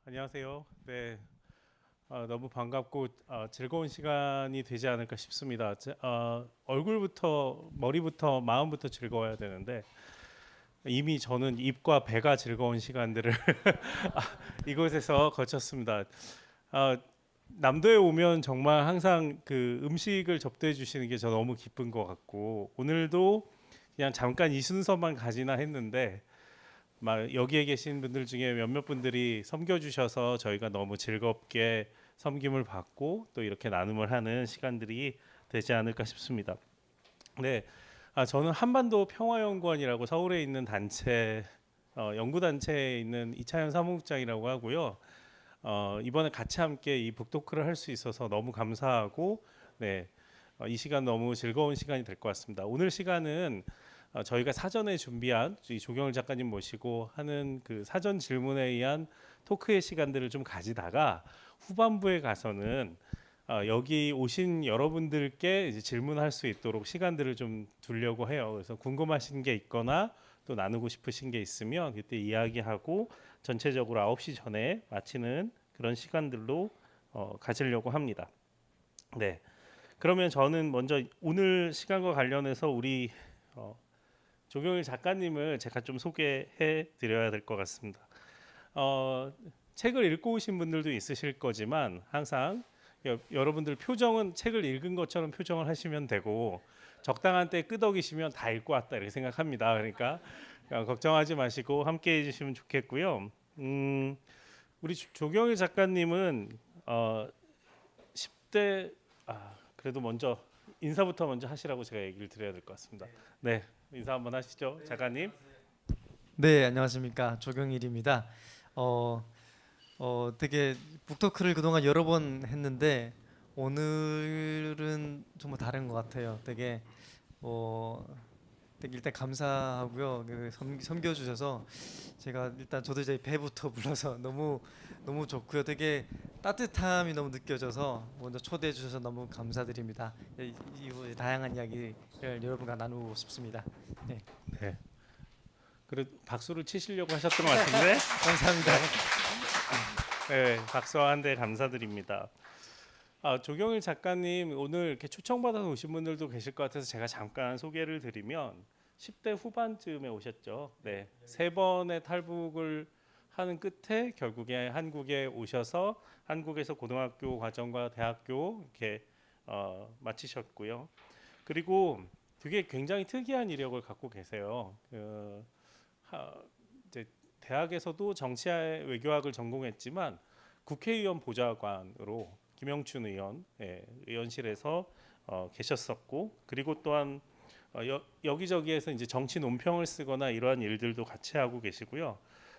안녕하세요. 네, 너무 반갑고 즐거운 시간이 되지 않을까 싶습니다. 얼굴부터 머리부터 마음부터 즐거워야 되는데 이미 저는 입과 배가 즐거운 시간들을 이곳에서 거쳤습니다. 아, 남도에 오면 정말 항상 그 음식을 접대해 주시는 게 저 너무 기쁜 것 같고 오늘도 그냥 잠깐 이 순서만 가지나 했는데 막 여기에 계신 분들 중에 몇몇 분들이 섬겨주셔서 저희가 너무 즐겁게 섬김을 받고 또 이렇게 나눔을 하는 시간들이 되지 않을까 싶습니다. 네, 저는 한반도 평화연구원이라고 서울에 있는 단체 연구 단체에 있는 이차현 사무국장이라고 하고요. 이번에 같이 함께 이 북토크를 할 수 있어서 너무 감사하고 네, 이 시간 너무 즐거운 시간이 될 것 같습니다. 오늘 시간은 저희가 사전에 준비한 이 조경을 작가님 모시고 하는 그 사전 질문에 의한 토크의 시간들을 좀 가지다가 후반부에 가서는 여기 오신 여러분들께 이제 질문할 수 있도록 시간들을 좀 두려고 해요. 그래서 궁금하신 게 있거나 또 나누고 싶으신 게 있으면 그때 이야기하고 전체적으로 9시 전에 마치는 그런 시간들로 가지려고 합니다. 네. 그러면 저는 먼저 오늘 시간과 관련해서 우리 어, 조경일 작가님을 제가 좀 소개해 드려야 될 것 같습니다. 어, 책을 읽고 오신 분들도 있으실 거지만 항상 여러분들 표정은 책을 읽은 것처럼 표정을 하시면 되고 적당한 때 끄덕이시면 다 읽고 왔다 이렇게 생각합니다. 그러니까 걱정하지 마시고 함께 해주시면 좋겠고요. 우리 조경일 작가님은 10대 그래도 먼저 인사부터 먼저 하시라고 제가 얘기를 드려야 될 것 같습니다. 네, 인사 한번 하시죠, 작가님. 네, 안녕하십니까. 조경일입니다. 어, 되게 북토크를 그동안 여러 번 했는데 오늘은 정말 다른 것 같아요. 어, 되게 일단 감사하고요. 섬겨주셔서 제가 일단 저도 이제 배부터 불러서 너무 좋고요. 되게 따뜻함이 너무 느껴져서 먼저 초대해 주셔서 너무 감사드립니다. 이후 다양한 이야기를 여러분과 나누고 싶습니다. 네, 네, 그래도 박수를 치시려고 하셨던 것 같은데, 감사합니다. 네, 박수 한 대 감사드립니다. 조경일 작가님 오늘 이렇게 초청받아서 오신 분들도 계실 것 같아서 제가 잠깐 소개를 드리면 10대 후반쯤에 오셨죠. 네, 세 번의 탈북을 하는 끝에 결국에 한국에 오셔서 한국에서 고등학교 과정과 대학교 이렇게 마치셨고요. 그리고 되게 굉장히 특이한 이력을 갖고 계세요. 하, 이제 대학에서도 정치 외교학을 전공했지만 국회의원 보좌관으로 김영춘 의원 의원실에서 계셨었고 그리고 또한 여기저기에서 이제 정치 논평을 쓰거나 이러한 일들도 같이 하고 계시고요.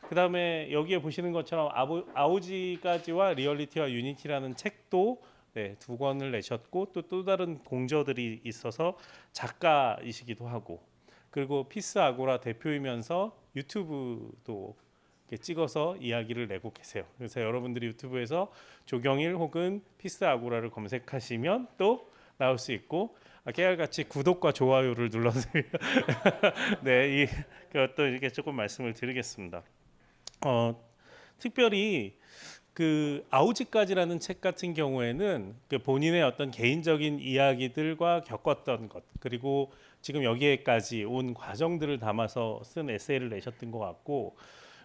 그다음에 여기에 보시는 것처럼 아오지까지와 리얼리티와 유니티라는 책도 네, 두 권을 내셨고 또 다른 공저들이 있어서 작가이시기도 하고 그리고 피스 아고라 대표이면서 유튜브도 이렇게 찍어서 이야기를 내고 계세요. 그래서 여러분들이 유튜브에서 조경일 혹은 피스 아고라를 검색하시면 또 나올 수 있고 깨알같이 구독과 좋아요를 눌러서 네, 그것도 이렇게 조금 말씀을 드리겠습니다. 특별히 그 아우지까지라는 책 같은 경우에는 그 본인의 어떤 개인적인 이야기들과 겪었던 것 그리고 지금 여기에까지 온 과정들을 담아서 쓴 에세이를 내셨던 것 같고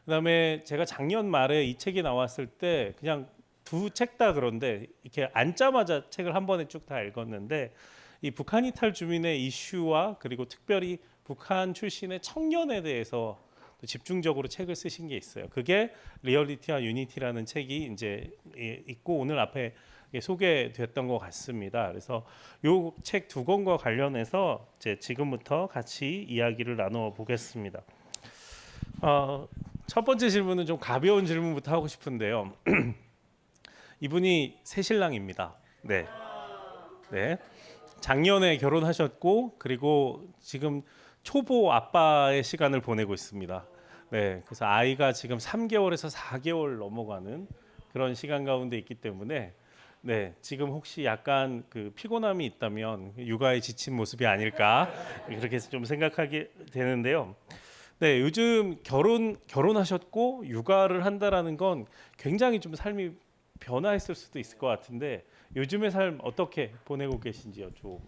그다음에 제가 작년 말에 이 책이 나왔을 때 그냥 두 책 다 그런데 이렇게 앉자마자 책을 한 번에 쭉 다 읽었는데 이 북한 이탈 주민의 이슈와 그리고 특별히 북한 출신의 청년에 대해서 또 집중적으로 책을 쓰신 게 있어요. 그게 리얼리티와 유니티라는 책이 이제 있고 오늘 앞에 소개됐던 것 같습니다. 그래서 요 책 두 권과 관련해서 이제 지금부터 같이 이야기를 나누어 보겠습니다. 첫 번째 질문은 좀 가벼운 질문부터 하고 싶은데요. 이분이 새신랑입니다. 네, 네. 작년에 결혼하셨고 그리고 지금 초보 아빠의 시간을 보내고 있습니다. 네, 그래서 아이가 지금 3개월에서 4개월 넘어가는 그런 시간 가운데 있기 때문에 네, 지금 혹시 약간 그 피곤함이 있다면 육아에 지친 모습이 아닐까 그렇게 좀 생각하게 되는데요. 네, 요즘 결혼하셨고 육아를 한다라는 건 굉장히 좀 삶이 변화했을 수도 있을 것 같은데 요즘의 삶 어떻게 보내고 계신지 여쭤봅니다.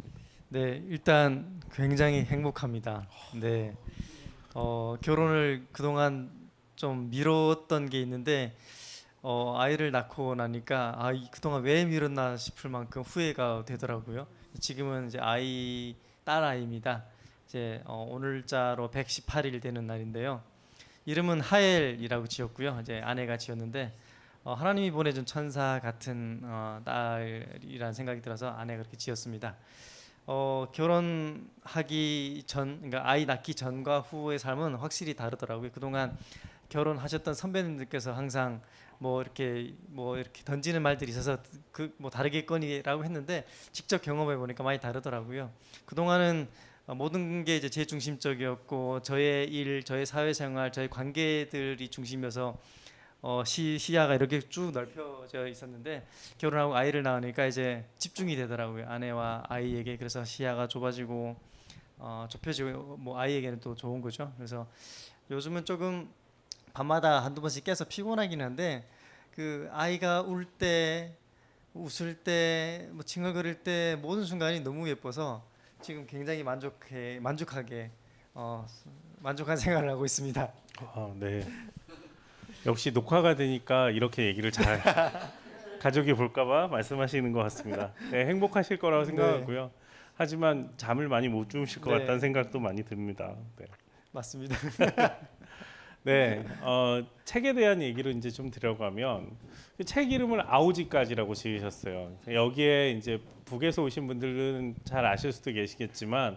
네, 일단 굉장히 행복합니다. 네, 결혼을 그동안 좀 미뤘던 게 있는데 아이를 낳고 나니까 그동안 왜 미뤘나 싶을 만큼 후회가 되더라고요. 지금은 이제 딸 아이입니다. 이제 오늘자로 118일 되는 날인데요. 이름은 하엘이라고 지었고요. 이제 아내가 지었는데 하나님이 보내준 천사 같은 딸이라는 생각이 들어서 아내가 그렇게 지었습니다. 결혼하기 전, 그러니까 아이 낳기 전과 후의 삶은 확실히 다르더라고요. 그동안 결혼하셨던 선배님들께서 항상 뭐 이렇게 던지는 말들이 있어서 그 뭐 다르겠거니라고 했는데 직접 경험해 보니까 많이 다르더라고요. 그동안은 모든 게 이제 제 중심적이었고 저의 일, 저의 사회생활, 저의 관계들이 중심이어서 시야가 이렇게 쭉 넓혀져 있었는데 결혼하고 아이를 낳으니까 이제 집중이 되더라고요. 아내와 아이에게. 그래서 시야가 좁아지고 좁혀지고 뭐 아이에게는 또 좋은 거죠. 그래서 요즘은 조금 밤마다 한두 번씩 깨서 피곤하긴 한데 그 아이가 울 때, 웃을 때, 뭐 칭얼거릴 때 모든 순간이 너무 예뻐서 지금 굉장히 만족하게 어, 만족한 생활을 하고 있습니다. 네. 역시 녹화가 되니까 이렇게 얘기를 잘 가족이 볼까봐 말씀하시는 것 같습니다. 네, 행복하실 거라고 네, 생각하고요. 하지만 잠을 많이 못 주무실 것 같다는 네, 생각도 많이 듭니다. 네. 맞습니다. 네, 책에 대한 얘기를 이제 좀 들어가면 그 책 이름을 아오지까지라고 지으셨어요. 여기에 이제 북에서 오신 분들은 잘 아실 수도 계시겠지만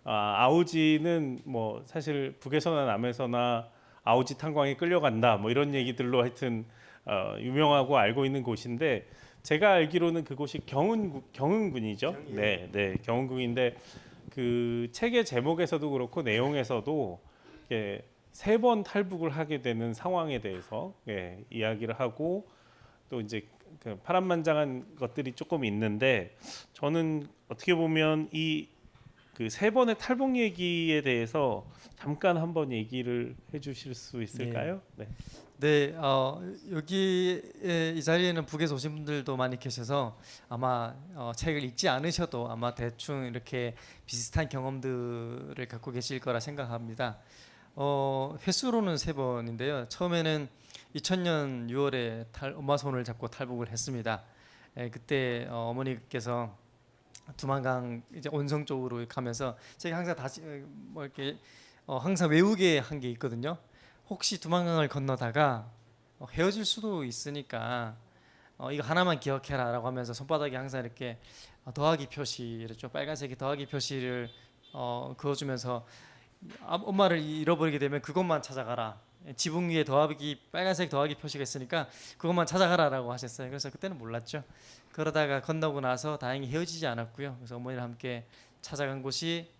아오지는 뭐 사실 북에서나 남에서나 아오지 탄광에 끌려간다 뭐 이런 얘기들로 하여튼 유명하고 알고 있는 곳인데 제가 알기로는 그곳이 경은군이죠. 네, 네, 경은군인데 그 책의 제목에서도 그렇고 내용에서도 이렇게 3번 탈북을 하게 되는 상황에 대해서 이야기를 하고 또 이제 그 파란만장한 것들이 조금 있는데 저는 어떻게 보면 이 그 3번의 탈북 얘기에 대해서 잠깐 한번 얘기를 해주실 수 네. 있을까요? 네. 네, 여기 이 자리에는 북에서 오신 분들도 많이 계셔서 아마 책을 읽지 않으셔도 아마 대충 이렇게 비슷한 경험들을 갖고 계실 거라 생각합니다. 횟수로는 3번인데요. 처음에는 2000년 6월에 엄마 손을 잡고 탈북을 했습니다. 그때 어머니께서 두만강 이제 온성 쪽으로 가면서 제가 항상 다시 뭐 이렇게 항상 외우게 한 게 있거든요. 혹시 두만강을 건너다가 헤어질 수도 있으니까 이거 하나만 기억해라라고 하면서 손바닥에 항상 이렇게 더하기 표시를 좀 빨간색의 더하기 표시를 그어주면서 엄마를 잃어버리게 되면 그것만 찾아가라. 지붕 위에 더하기 빨간색 더하기 표시가 있으니까 그것만 찾아가라라고 하셨어요. 그래서 그때는 몰랐죠. 그러다가 건너고 나서 다행히 헤어지지 않았고요. 그래서 어머니랑 함께 찾아간 곳이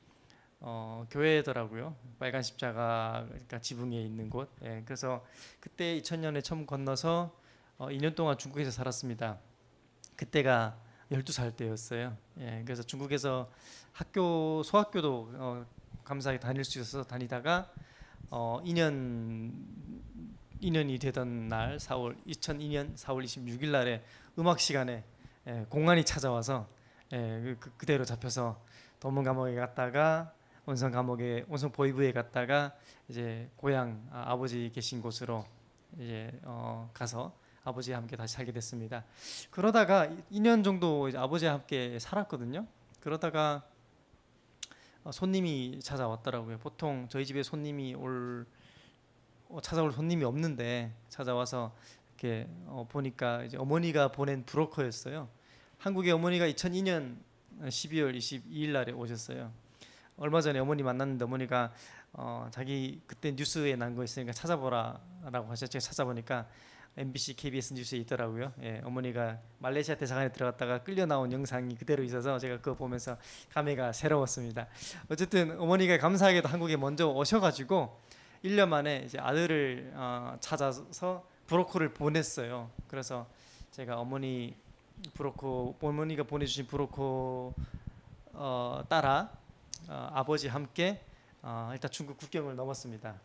교회더라고요. 빨간 십자가가 그러니까 지붕 위에 있는 곳. 예, 그래서 그때 2000년에 처음 건너서 2년 동안 중국에서 살았습니다. 그때가 12살 때였어요. 예, 그래서 중국에서 소학교도 감사하게 다닐 수 있어서 다니다가 2년이 되던 날 2002년 4월 26일 날에 음악 시간에 공안이 찾아와서 그대로 잡혀서 도문 감옥에 갔다가 온성 보이부에 갔다가 이제 고향 아버지 계신 곳으로 이제 가서 아버지와 함께 다시 살게 됐습니다. 그러다가 2년 정도 이제 아버지와 함께 살았거든요. 그러다가 손님이 찾아왔더라고요. 보통 저희 집에 찾아올 손님이 없는데 찾아와서 이렇게 보니까 이제 어머니가 보낸 브로커였어요. 한국에 어머니가 2002년 12월 22일 날에 오셨어요. 얼마 전에 어머니 만났는데 어머니가 자기 그때 뉴스에 난 거 있으니까 찾아보라라고 하셨죠. 찾아보니까 MBC, KBS 뉴스에 있더라고요. 예, 어머니가 말레이시아 대사관에 들어갔다가 끌려 나온 영상이 그대로 있어서 제가 그거 보면서 감회가 새로웠습니다. 어쨌든 어머니가 감사하게도 한국에 먼저 오셔가지고 1년 만에 이제 아들을 찾아서 브로커를 보냈어요. 그래서 제가 어머니가 보내주신 브로커 따라 아버지 함께 일단 중국 국경을 넘었습니다.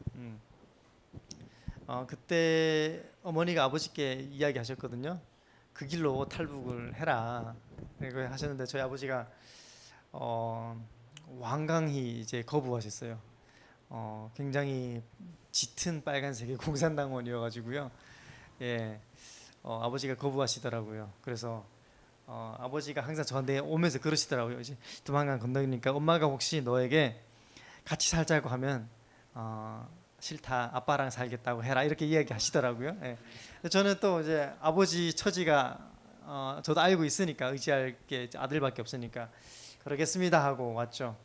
그때 어머니가 아버지께 이야기하셨거든요. 그 길로 탈북을 해라. 이렇게 하셨는데 저희 아버지가 완강히 이제 거부하셨어요. 굉장히 짙은 빨간색의 공산당원이어가지고요. 예, 아버지가 거부하시더라고요. 그래서 아버지가 항상 저한테 오면서 그러시더라고요. 이제 두만강 건너니까 엄마가 혹시 너에게 같이 살자고 하면 싫다, 아빠랑 살겠다고 해라 이렇게 이야기하시더라고요. 예. 저는 또 이제 아버지 처지가 저도 알고 있으니까 의지할 게 아들밖에 없으니까 그러겠습니다 하고 왔죠.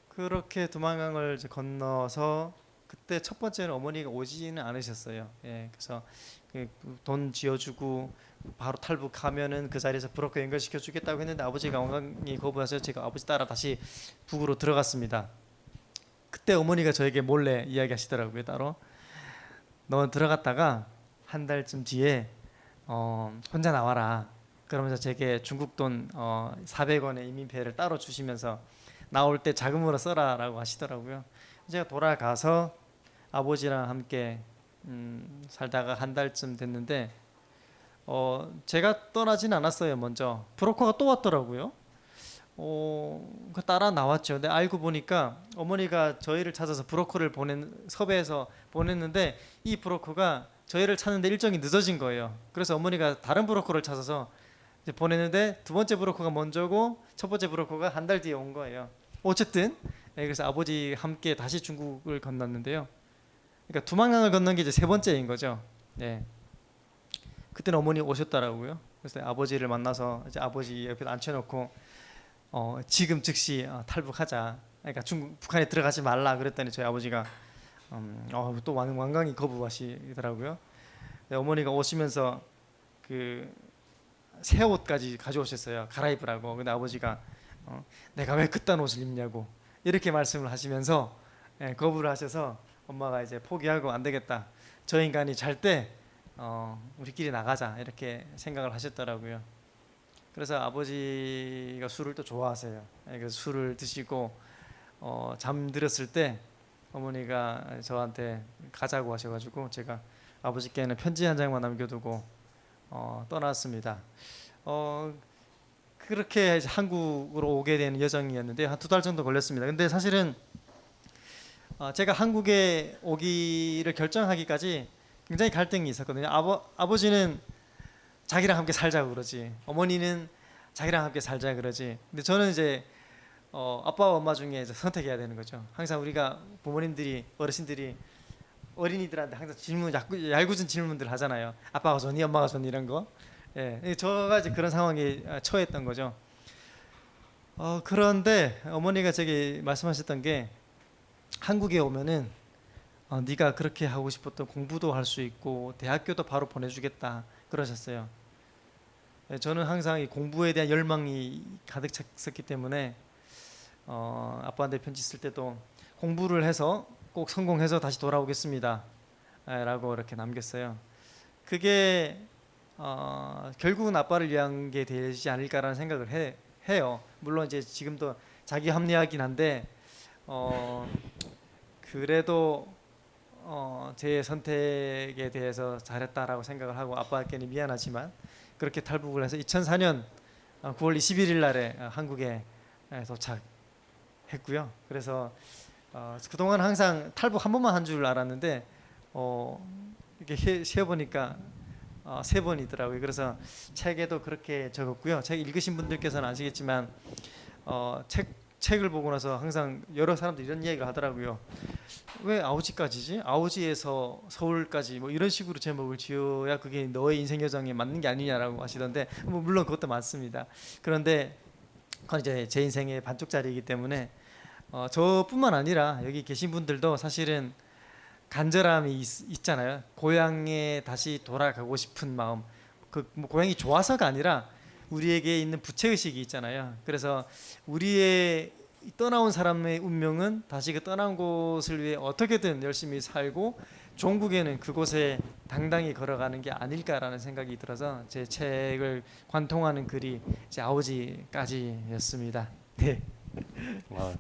그렇게 두만강을 이제 건너서 그때 첫 번째는 어머니가 오지는 않으셨어요. 예, 그래서 돈 지어주고 바로 탈북하면은 그 자리에서 브로커 연결시켜 주겠다고 했는데 아버지가 완강히 거부해서 제가 아버지 따라 다시 북으로 들어갔습니다. 그때 어머니가 저에게 몰래 이야기하시더라고요. 따로 너 들어갔다가 한 달쯤 뒤에 혼자 나와라. 그러면서 제게 중국 돈 400원의 이민패를 따로 주시면서 나올 때 자금으로 써라라고 하시더라고요. 제가 돌아가서 아버지랑 함께 살다가 한 달쯤 됐는데 제가 떠나진 않았어요. 먼저 브로커가 또 왔더라고요. 그 따라 나왔죠. 근데 알고 보니까 어머니가 저희를 찾아서 브로커를 섭외해서 보냈는데 이 브로커가 저희를 찾는데 일정이 늦어진 거예요. 그래서 어머니가 다른 브로커를 찾아서 이제 보냈는데 두 번째 브로커가 먼저고 첫 번째 브로커가 한 달 뒤에 온 거예요. 어쨌든 그래서 아버지 함께 다시 중국을 건넜는데요. 그러니까 두만강을 건넌 게 이제 세 번째인 거죠. 네. 그때는 어머니 오셨더라고요. 그래서 아버지를 만나서 이제 아버지 옆에 앉혀놓고 지금 즉시 탈북하자. 그러니까 북한에 들어가지 말라 그랬더니 저희 아버지가 또 완강히 거부하시더라고요. 네, 어머니가 오시면서 그 새 옷까지 가져오셨어요. 갈아입으라고. 근데 아버지가 내가 왜 그딴 옷을 입냐고 이렇게 말씀을 하시면서 거부를 하셔서 엄마가 이제 포기하고 안 되겠다. 저 인간이 잘 때 우리끼리 나가자 이렇게 생각을 하셨더라고요. 그래서 아버지가 술을 또 좋아하세요. 그래서 술을 드시고 잠들었을 때 어머니가 저한테 가자고 하셔가지고 제가 아버지께는 편지 한 장만 남겨두고 떠났습니다. 그렇게 한국으로 오게 된 여정이었는데 한 2달 정도 걸렸습니다. 근데 사실은 제가 한국에 오기를 결정하기까지 굉장히 갈등이 있었거든요. 아버지는 자기랑 함께 살자고 그러지, 어머니는 자기랑 함께 살자 그러지. 근데 저는 이제 아빠와 엄마 중에 이제 선택해야 되는 거죠. 항상 우리가 부모님들이 어르신들이 어린이들한테 항상 얄궂은 질문들 하잖아요. 아빠가 좋니, 엄마가 좋니 이런 거. 예, 저가 이제 그런 상황에 처했던 거죠. 그런데 어머니가 제게 말씀하셨던 게 한국에 오면은 네가 그렇게 하고 싶었던 공부도 할 수 있고 대학교도 바로 보내주겠다 그러셨어요. 예, 저는 항상 이 공부에 대한 열망이 가득 찼었기 때문에 아빠한테 편지 쓸 때도 공부를 해서 꼭 성공해서 다시 돌아오겠습니다 라고 이렇게 남겼어요. 그게 결국은 아빠를 위한 게 되지 않을까라는 생각을 해요. 물론 이제 지금도 자기 합리화하긴 한데 그래도 제 선택에 대해서 잘했다라고 생각을 하고 아빠께는 미안하지만 그렇게 탈북을 해서 2004년 9월 21일 날에 한국에 도착했고요. 그래서 그동안 항상 탈북 한 번만 한 줄 알았는데 이렇게 세어보니까 3번이더라고요. 그래서 책에도 그렇게 적었고요. 책 읽으신 분들께서는 아시겠지만 책을 보고 나서 항상 여러 사람들이 이런 이야기를 하더라고요. 왜 아오지까지지? 아오지에서 서울까지 뭐 이런 식으로 제목을 지어야 그게 너의 인생 여정에 맞는 게 아니냐라고 하시던데 뭐 물론 그것도 맞습니다. 그런데 그건 이제 제 인생의 반쪽짜리이기 때문에 저뿐만 아니라 여기 계신 분들도 사실은 간절함이 있잖아요. 고향에 다시 돌아가고 싶은 마음. 뭐 고향이 좋아서가 아니라 우리에게 있는 부채의식이 있잖아요. 그래서 우리의 떠나온 사람의 운명은 다시 그 떠난 곳을 위해 어떻게든 열심히 살고 종국에는 그곳에 당당히 걸어가는 게 아닐까라는 생각이 들어서 제 책을 관통하는 글이 이제 아오지까지였습니다. 네.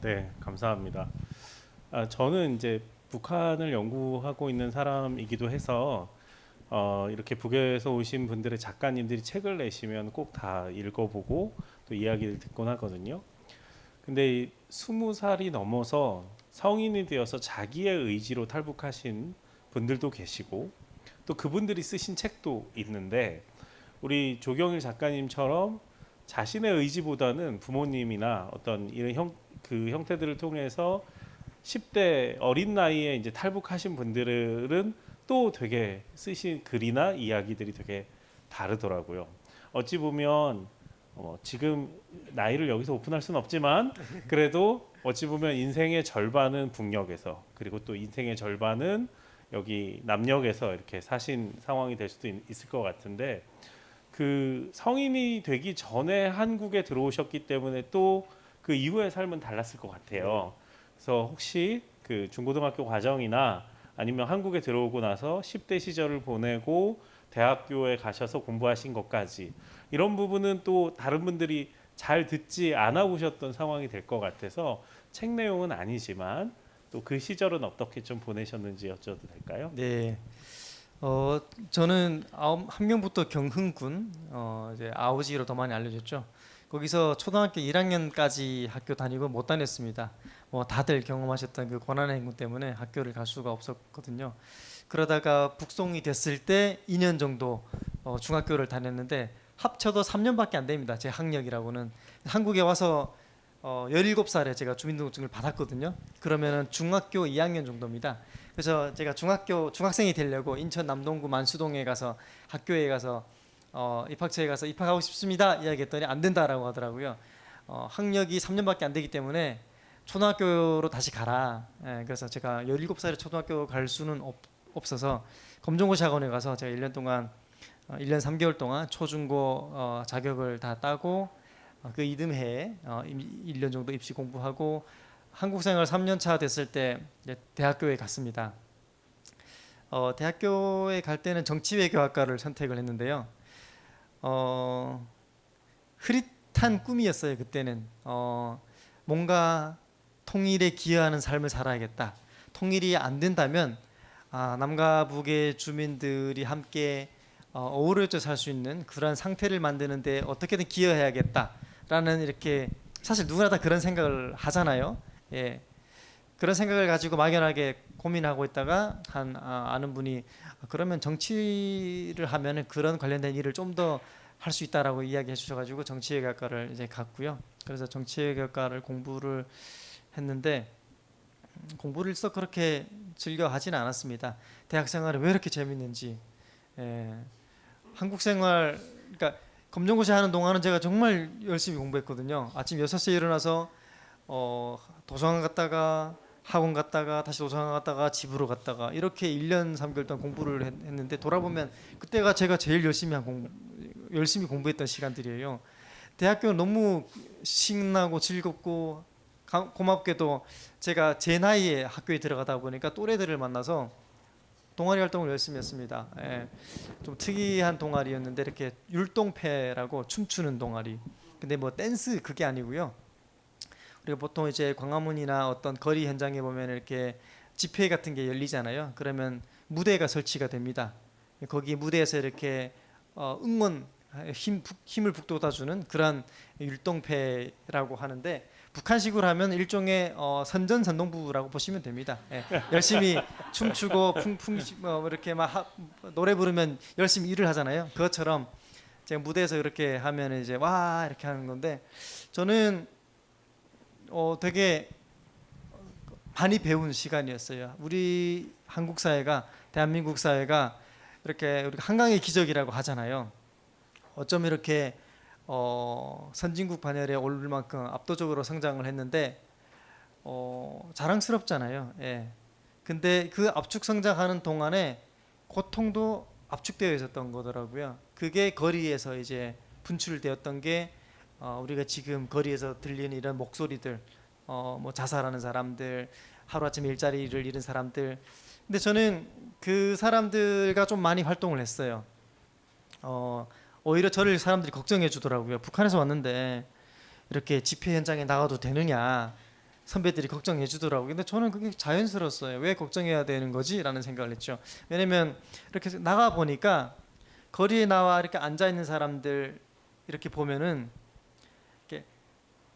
네, 감사합니다. 저는 이제 북한을 연구하고 있는 사람이기도 해서 이렇게 북에서 오신 분들의 작가님들이 책을 내시면 꼭 다 읽어보고 또 이야기를 듣곤 하거든요. 근데 20살이 넘어서 성인이 되어서 자기의 의지로 탈북하신 분들도 계시고 또 그분들이 쓰신 책도 있는데 우리 조경일 작가님처럼 자신의 의지보다는 부모님이나 어떤 이런 그 형태들을 통해서 10대 어린 나이에 이제 탈북하신 분들은 또 되게 쓰신 글이나 이야기들이 되게 다르더라고요. 어찌 보면 지금 나이를 여기서 오픈할 수는 없지만 그래도 어찌 보면 인생의 절반은 북녘에서 그리고 또 인생의 절반은 여기 남녘에서 이렇게 사신 상황이 될 수도 있을 것 같은데 그 성인이 되기 전에 한국에 들어오셨기 때문에 또 그 이후의 삶은 달랐을 것 같아요. 그래서 혹시 그 중고등학교 과정이나 아니면 한국에 들어오고 나서 10대 시절을 보내고 대학교에 가셔서 공부하신 것까지 이런 부분은 또 다른 분들이 잘 듣지 않아 보셨던 상황이 될 것 같아서 책 내용은 아니지만 또 그 시절은 어떻게 좀 보내셨는지 여쭤도 될까요? 네. 저는 함경북도 경흥군 이제 아오지로 더 많이 알려졌죠. 거기서 초등학교 1학년까지 학교 다니고 못 다녔습니다. 뭐 다들 경험하셨던 그 고난의 행군 때문에 학교를 갈 수가 없었거든요. 그러다가 북송이 됐을 때 2년 정도 중학교를 다녔는데 합쳐도 3년밖에 안 됩니다. 제 학력이라고는. 한국에 와서 17살에 제가 주민등록증을 받았거든요. 그러면은 중학교 2학년 정도입니다. 그래서 제가 중학생이 되려고 인천 남동구 만수동에 가서 학교에 가서 입학처에 가서 입학하고 싶습니다 이야기했더니 안 된다라고 하더라고요. 학력이 3년밖에 안 되기 때문에 초등학교로 다시 가라. 그래서 제가 17살에 초등학교 갈 수는 없어서 검정고시 학원에 가서 제가 1년 동안 1년 3개월 동안 초중고 자격을 다 따고 그 이듬해에 1년 정도 입시 공부하고 한국생활 3년 차 됐을 때 대학교에 갔습니다. 대학교에 갈 때는 정치외교학과를 선택을 했는데요. 흐릿한 꿈이었어요. 그때는 뭔가 통일에 기여하는 삶을 살아야겠다. 통일이 안 된다면 남과 북의 주민들이 함께 어우러져 살 수 있는 그런 상태를 만드는데 어떻게든 기여해야겠다라는 이렇게 사실 누구나 다 그런 생각을 하잖아요. 예. 그런 생각을 가지고 막연하게 고민하고 있다가 아는 분이 그러면 정치를 하면은 그런 관련된 일을 좀 더 할 수 있다라고 이야기해 주셔가지고 정치외교학과를 이제 갔고요. 그래서 정치외교학과를 공부를 했는데 공부를 썩 그렇게 즐겨 하지는 않았습니다. 대학 생활이 왜 이렇게 재밌는지. 한국 생활 그러니까 검정고시 하는 동안은 제가 정말 열심히 공부했거든요. 아침 6시에 일어나서 도서관 갔다가 학원 갔다가 다시 도서관 갔다가 집으로 갔다가 이렇게 1년 3개월 동안 공부를 했는데 돌아보면 그때가 제가 제일 열심히 공부했던 시간들이에요. 대학교는 너무 신나고 즐겁고 고맙게도 제가 제 나이에 학교에 들어가다 보니까 또래들을 만나서 동아리 활동을 열심히 했습니다. 좀 특이한 동아리였는데 이렇게 율동패라고 춤추는 동아리. 근데 뭐 댄스 그게 아니고요. 우리가 보통 이제 광화문이나 어떤 거리 현장에 보면 이렇게 집회 같은 게 열리잖아요. 그러면 무대가 설치가 됩니다. 거기 무대에서 이렇게 응원 힘을 북돋아주는 그런 율동패라고 하는데 북한식으로 하면 일종의 선전선동부라고 보시면 됩니다. 열심히 춤추고 풍풍 이렇게 막 노래 부르면 열심히 일을 하잖아요. 그것처럼 제가 무대에서 이렇게 하면 이제 와 이렇게 하는 건데 저는 되게 많이 배운 시간이었어요. 우리 한국 사회가 대한민국 사회가 이렇게 우리가 한강의 기적이라고 하잖아요. 어쩜 이렇게 선진국 반열에 오를 만큼 압도적으로 성장을 했는데 자랑스럽잖아요. 근데 그 압축 성장하는 동안에 고통도 압축되어 있었던 거더라고요. 그게 거리에서 이제 분출되었던 게 우리가 지금 거리에서 들리는 이런 목소리들, 뭐 자살하는 사람들, 하루아침에 일자리를 잃은 사람들. 근데 저는 그 사람들과 좀 많이 활동을 했어요. 오히려 저를 사람들이 걱정해 주더라고요. 북한에서 왔는데 이렇게 집회 현장에 나가도 되느냐. 선배들이 걱정해 주더라고요. 근데 저는 그게 자연스러웠어요. 왜 걱정해야 되는 거지라는 생각을 했죠. 왜냐면 이렇게 나가 보니까 거리에 나와 이렇게 앉아 있는 사람들 이렇게 보면은 이렇게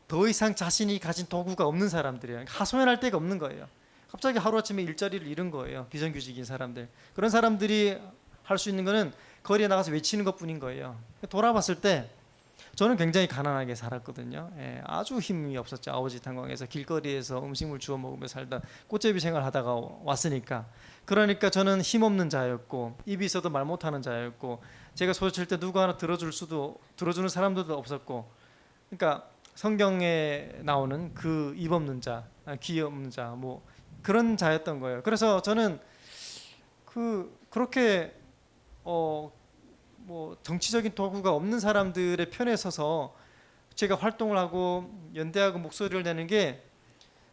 더 이상 자신이 가진 도구가 없는 사람들이에요. 하소연할 데가 없는 거예요. 갑자기 하루아침에 일자리를 잃은 거예요. 비정규직인 사람들. 그런 사람들이 할 수 있는 거는 거리에 나가서 외치는 것뿐인 거예요. 돌아봤을 때 저는 굉장히 가난하게 살았거든요. 예, 아주 힘이 없었죠. 아버지 탄광에서 길거리에서 음식물 주워 먹으며 살다 꽃제비 생활하다가 왔으니까. 그러니까 저는 힘없는 자였고 입이 있어도 말 못하는 자였고 제가 소리칠 때 누구 하나 들어주는 사람들도 없었고. 그러니까 성경에 나오는 그 입 없는 자, 귀 없는 자, 뭐 그런 자였던 거예요. 그래서 저는 그렇게 뭐 정치적인 도구가 없는 사람들의 편에 서서 제가 활동을 하고 연대하고 목소리를 내는 게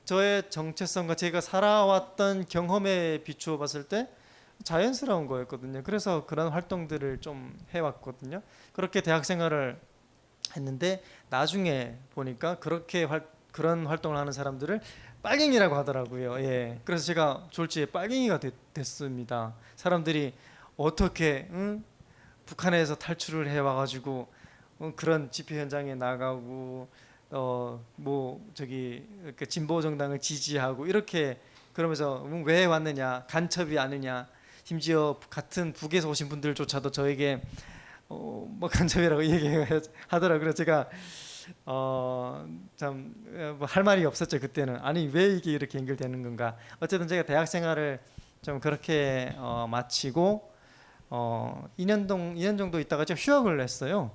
저의 정체성과 제가 살아왔던 경험에 비추어 봤을 때 자연스러운 거였거든요. 그래서 그런 활동들을 좀 해왔거든요. 그렇게 대학 생활을 했는데 나중에 보니까 그런 활동을 하는 사람들을 빨갱이라고 하더라고요. 예. 그래서 제가 졸지에 빨갱이가 됐습니다. 사람들이 어떻게 북한에서 탈출을 해 와가지고 그런 집회 현장에 나가고 뭐 저기 이렇게 진보 정당을 지지하고 이렇게 그러면서 왜 왔느냐 간첩이 아니냐 심지어 같은 북에서 오신 분들조차도 저에게 뭐 간첩이라고 얘기하더라고요. 그래서 제가 참 뭐 할 말이 없었죠 그때는. 아니 왜 이게 이렇게 연결되는 건가. 어쨌든 제가 대학 생활을 좀 그렇게 마치고 2년 정도 있다가 제가 휴학을 했어요.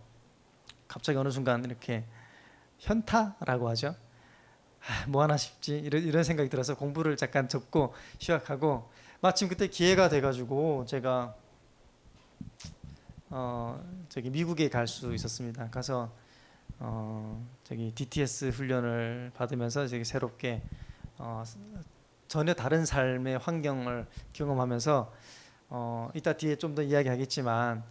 갑자기 어느 순간 이렇게 현타라고 하죠. 뭐 하나 싶지 이런 생각이 들어서 공부를 잠깐 접고 휴학하고 마침 그때 기회가 돼가지고 제가 저기 미국에 갈 수 있었습니다. 가서 저기 DTS 훈련을 받으면서 저기 새롭게 전혀 다른 삶의 환경을 경험하면서 이따 뒤에 좀 더 이야기하겠지만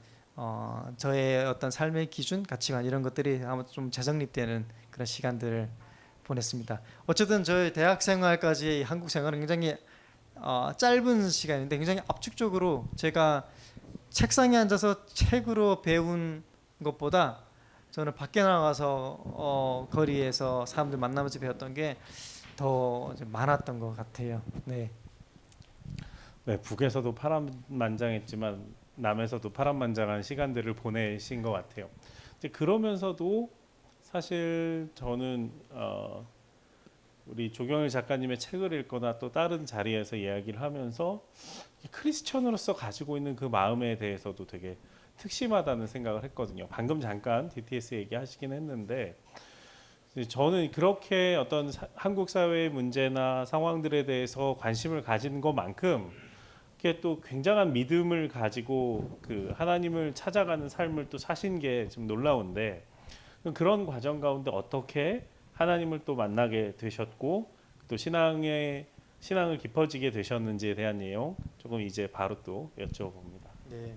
저의 어떤 삶의 기준, 가치관 이런 것들이 아마 좀 재정립되는 그런 시간들을 보냈습니다. 어쨌든 저의 대학 생활까지 한국 생활은 굉장히 짧은 시간인데 굉장히 압축적으로 제가 책상에 앉아서 책으로 배운 것보다 저는 밖에 나가서 거리에서 사람들 만나면서 배웠던 게 더 많았던 것 같아요. 네. 네, 북에서도 파란만장했지만 남에서도 파란만장한 시간들을 보내신 것 같아요. 이제 그러면서도 사실 저는 우리 조경일 작가님의 책을 읽거나 또 다른 자리에서 이야기를 하면서 크리스천으로서 가지고 있는 그 마음에 대해서도 되게 특심하다는 생각을 했거든요. 방금 잠깐 DTS 얘기하시긴 했는데 저는 그렇게 어떤 한국 사회의 문제나 상황들에 대해서 관심을 가진 것만큼 그게 또 굉장한 믿음을 가지고 그 하나님을 찾아가는 삶을 또 사신 게 좀 놀라운데 그런 과정 가운데 어떻게 하나님을 또 만나게 되셨고 또 신앙을 깊어지게 되셨는지에 대한 내용 조금 이제 바로 또 여쭤봅니다. 네.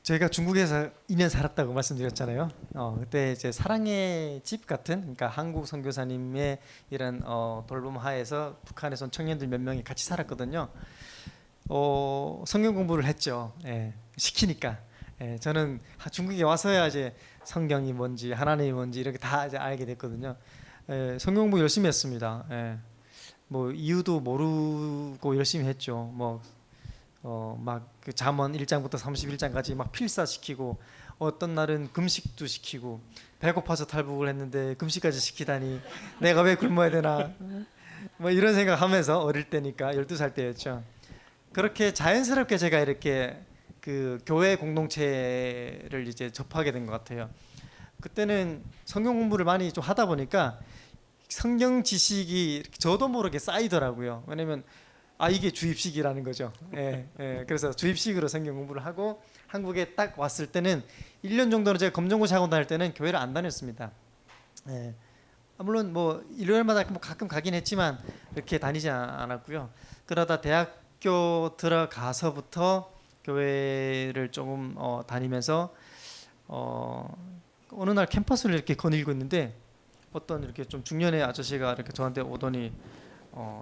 제가 중국에서 2년 살았다고 말씀드렸잖아요. 그때 이제 사랑의 집 같은, 그러니까 한국 선교사님의 이런 돌봄 하에서 북한에서 온 청년들 몇 명이 같이 살았거든요. 성경 공부를 했죠. 예, 시키니까. 예, 저는 중국에 와서야 이제 성경이 뭔지 하나님이 뭔지 이렇게 다 이제 알게 됐거든요. 예, 성경 공부 열심히 했습니다. 예, 뭐 이유도 모르고 열심히 했죠. 막 그 잠언 1장부터 31장까지 막 필사시키고 어떤 날은 금식도 시키고 배고파서 탈북을 했는데 금식까지 시키다니 내가 왜 굶어야 되나 뭐 이런 생각하면서 어릴 때니까 12살 때였죠. 그렇게 자연스럽게 제가 이렇게 그 교회 공동체를 이제 접하게 된 것 같아요. 그때는 성경 공부를 많이 좀 하다 보니까 성경 지식이 저도 모르게 쌓이더라고요. 왜냐면 이게 주입식이라는 거죠. 예, 예. 그래서 주입식으로 성경 공부를 하고 한국에 딱 왔을 때는 1년 정도는 제가 검정고시 학원 다닐 때는 교회를 안 다녔습니다. 예. 물론 뭐 일요일마다 뭐 가끔 가긴 했지만 이렇게 다니지 않았고요. 그러다 대학교 들어가서부터 교회를 조금 다니면서 어느 날 캠퍼스를 이렇게 거닐고 있는데 어떤 이렇게 좀 중년의 아저씨가 이렇게 저한테 오더니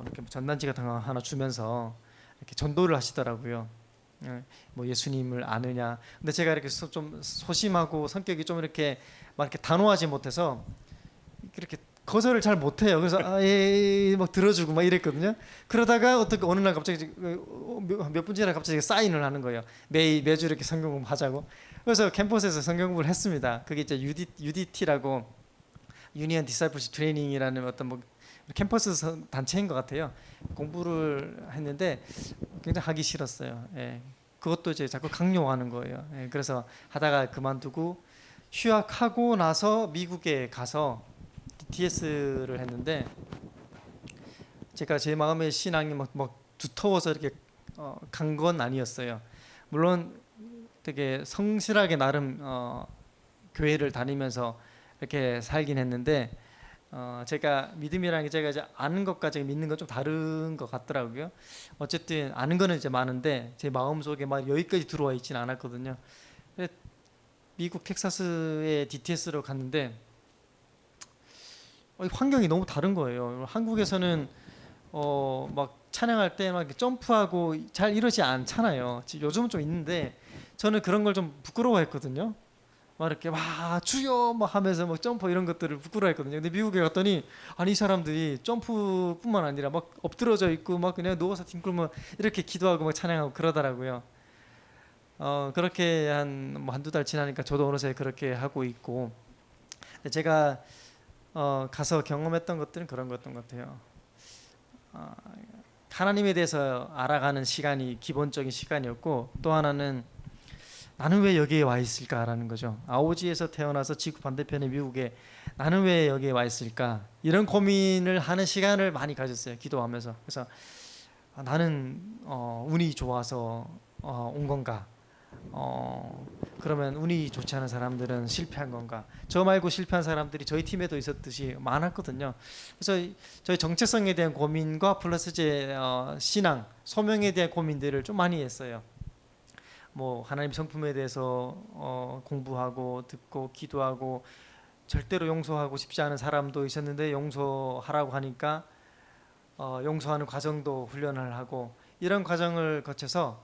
이렇게 전단지 같은 거 하나 주면서 이렇게 전도를 하시더라고요. 예, 뭐 예수님을 아느냐. 근데 제가 이렇게 좀 소심하고 성격이 좀 이렇게 막 이렇게 단호하지 못해서 이렇게 거절을 잘 못해요. 그래서 막 들어주고 막 이랬거든요. 그러다가 어떻게 어느 날 갑자기 몇 분 지나 갑자기 사인을 하는 거예요. 매주 이렇게 성경 공부하자고. 그래서 캠퍼스에서 성경 공부를 했습니다. 그게 이제 UDT라고 유니언 디사이플십 트레이닝이라는 어떤 뭐 캠퍼스 단체인 것 같아요. 공부를 했는데 굉장히 하기 싫었어요. 예. 그것도 이제 자꾸 강요하는 거예요. 예. 그래서 하다가 그만두고 휴학하고 나서 미국에 가서 DTS를 했는데 제가 제 마음의 신앙이 막 두터워서 이렇게 간 건 아니었어요. 물론 되게 성실하게 나름 교회를 다니면서 이렇게 살긴 했는데 제가 믿음이라는 게 제가 이제 아는 것까지 믿는 건 좀 다른 것 같더라고요. 어쨌든 아는 거는 이제 많은데 제 마음 속에 막 여기까지 들어와 있지는 않았거든요. 미국 텍사스에 DTS로 갔는데 환경이 너무 다른 거예요. 한국에서는 막 찬양할 때 막 이렇게 점프하고 잘 이러지 않잖아요. 요즘은 좀 있는데 저는 그런 걸 좀 부끄러워했거든요. 막 이렇게 와 주여 막 하면서 막 점프 이런 것들을 부끄러워했거든요. 근데 미국에 갔더니 아니 이 사람들이 점프뿐만 아니라 막 엎드러져 있고 막 그냥 누워서 뒹굴면 이렇게 기도하고 막 찬양하고 그러더라고요. 그렇게 한두 달 지나니까 저도 어느새 그렇게 하고 있고, 근데 제가 가서 경험했던 것들은 그런 거였던 것 같아요. 하나님에 대해서 알아가는 시간이 기본적인 시간이었고, 또 하나는 나는 왜 여기에 와 있을까라는 거죠. 아오지에서 태어나서 지구 반대편의 미국에 나는 왜 여기에 와 있을까, 이런 고민을 하는 시간을 많이 가졌어요, 기도하면서. 그래서 나는 운이 좋아서 온 건가, 그러면 운이 좋지 않은 사람들은 실패한 건가? 저 말고 실패한 사람들이 저희 팀에도 있었듯이 많았거든요. 그래서 저희 정체성에 대한 고민과 플러스 제 신앙, 소명에 대한 고민들을 좀 많이 했어요. 뭐 하나님 성품에 대해서 공부하고 듣고 기도하고, 절대로 용서하고 싶지 않은 사람도 있었는데 용서하라고 하니까 용서하는 과정도 훈련을 하고, 이런 과정을 거쳐서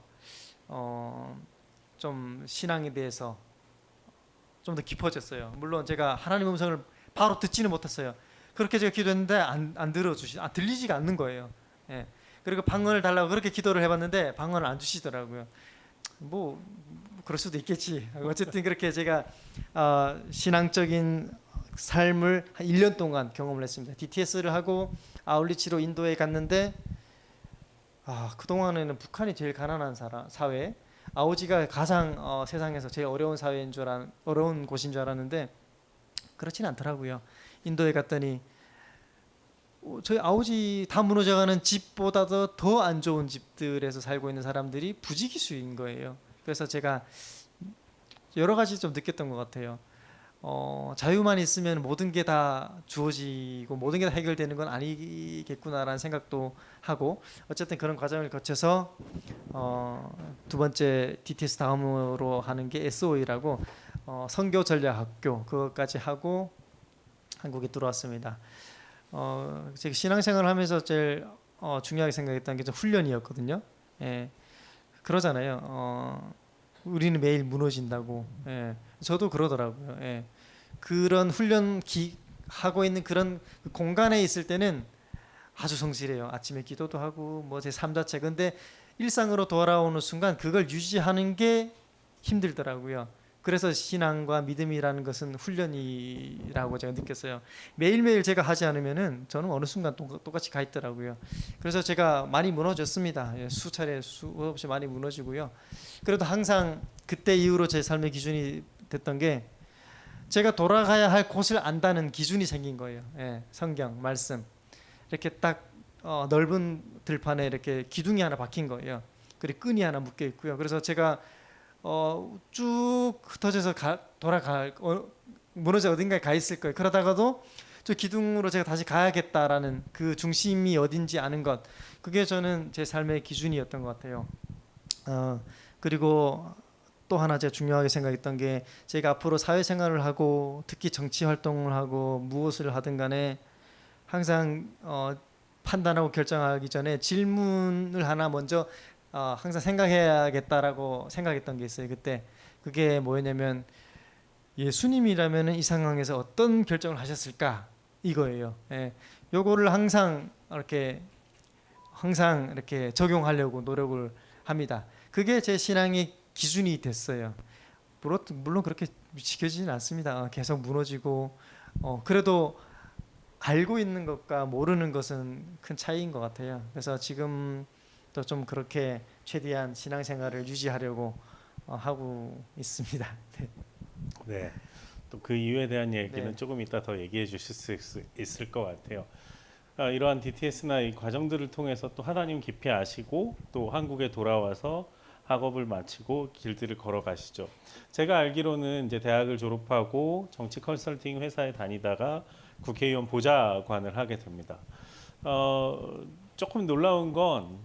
좀 신앙에 대해서 좀 더 깊어졌어요. 물론 제가 하나님의 음성을 바로 듣지는 못했어요. 그렇게 제가 기도했는데 안 들리지가 않는 거예요. 예. 그리고 방언을 달라고 그렇게 기도를 해봤는데 방언을 안 주시더라고요. 뭐 그럴 수도 있겠지. 어쨌든 그렇게 제가 신앙적인 삶을 한 1년 동안 경험을 했습니다. DTS를 하고 아울리치로 인도에 갔는데 그동안에는 북한이 제일 가난한 사회, 아오지가 가장 세상에서 제일 어려운 사회인 어려운 곳인 줄 알았는데 그렇지는 않더라고요. 인도에 갔더니 저희 아오지 다 무너져가는 집보다도 더 안 좋은 집들에서 살고 있는 사람들이 부지기수인 거예요. 그래서 제가 여러 가지 좀 느꼈던 것 같아요. 자유만 있으면 모든 게 다 주어지고 모든 게 다 해결되는 건 아니겠구나라는 생각도 하고, 어쨌든 그런 과정을 거쳐서 두 번째 DTS 다음으로 하는 게 SOE라고 선교 전략 학교, 그것까지 하고 한국에 들어왔습니다. 제가 신앙생활을 하면서 제일 중요하게 생각했던 게 좀 훈련이었거든요. 예, 그러잖아요. 우리는 매일 무너진다고. 예, 저도 그러더라고요. 예, 그런 훈련 하고 있는 그런 공간에 있을 때는 아주 성실해요. 아침에 기도도 하고 뭐 제 삶 자체. 근데 일상으로 돌아오는 순간 그걸 유지하는 게 힘들더라고요. 그래서 신앙과 믿음이라는 것은 훈련이라고 제가 느꼈어요. 매일매일 제가 하지 않으면은 저는 어느 순간 똑같이 가 있더라고요. 그래서 제가 많이 무너졌습니다. 수차례 수없이 많이 무너지고요. 그래도 항상 그때 이후로 제 삶의 기준이 됐던 게 제가 돌아가야 할 곳을 안다는 기준이 생긴 거예요. 성경 말씀 이렇게 딱 넓은 들판에 이렇게 기둥이 하나 박힌 거예요. 그리고 끈이 하나 묶여 있고요. 그래서 제가 쭉 흩어져서 무너져 어딘가에 가 있을 거예요. 그러다가도 저 기둥으로 제가 다시 가야겠다라는 그 중심이 어딘지 아는 것, 그게 저는 제 삶의 기준이었던 것 같아요. 그리고 또 하나 제가 중요하게 생각했던 게 제가 앞으로 사회생활을 하고 특히 정치 활동을 하고 무엇을 하든 간에 항상 판단하고 결정하기 전에 질문을 하나 먼저 항상 생각해야겠다라고 생각했던 게 있어요. 그때 그게 뭐였냐면 예수님이라면 이 상황에서 어떤 결정을 하셨을까 이거예요. 예. 요거를 항상 이렇게 적용하려고 노력을 합니다. 그게 제 신앙의 기준이 됐어요. 물론 그렇게 지켜지진 않습니다. 계속 무너지고 그래도 알고 있는 것과 모르는 것은 큰 차이인 것 같아요. 그래서 지금도 좀 그렇게 최대한 신앙생활을 유지하려고 하고 있습니다. 네. 네. 또 그 이유에 대한 얘기는 네. 조금 이따 더 얘기해 주실 수 있을 것 같아요. 이러한 DTS나 이 과정들을 통해서 또 하나님 깊이 아시고 또 한국에 돌아와서 학업을 마치고 길들을 걸어가시죠. 제가 알기로는 이제 대학을 졸업하고 정치 컨설팅 회사에 다니다가 국회의원 보좌관을 하게 됩니다. 조금 놀라운 건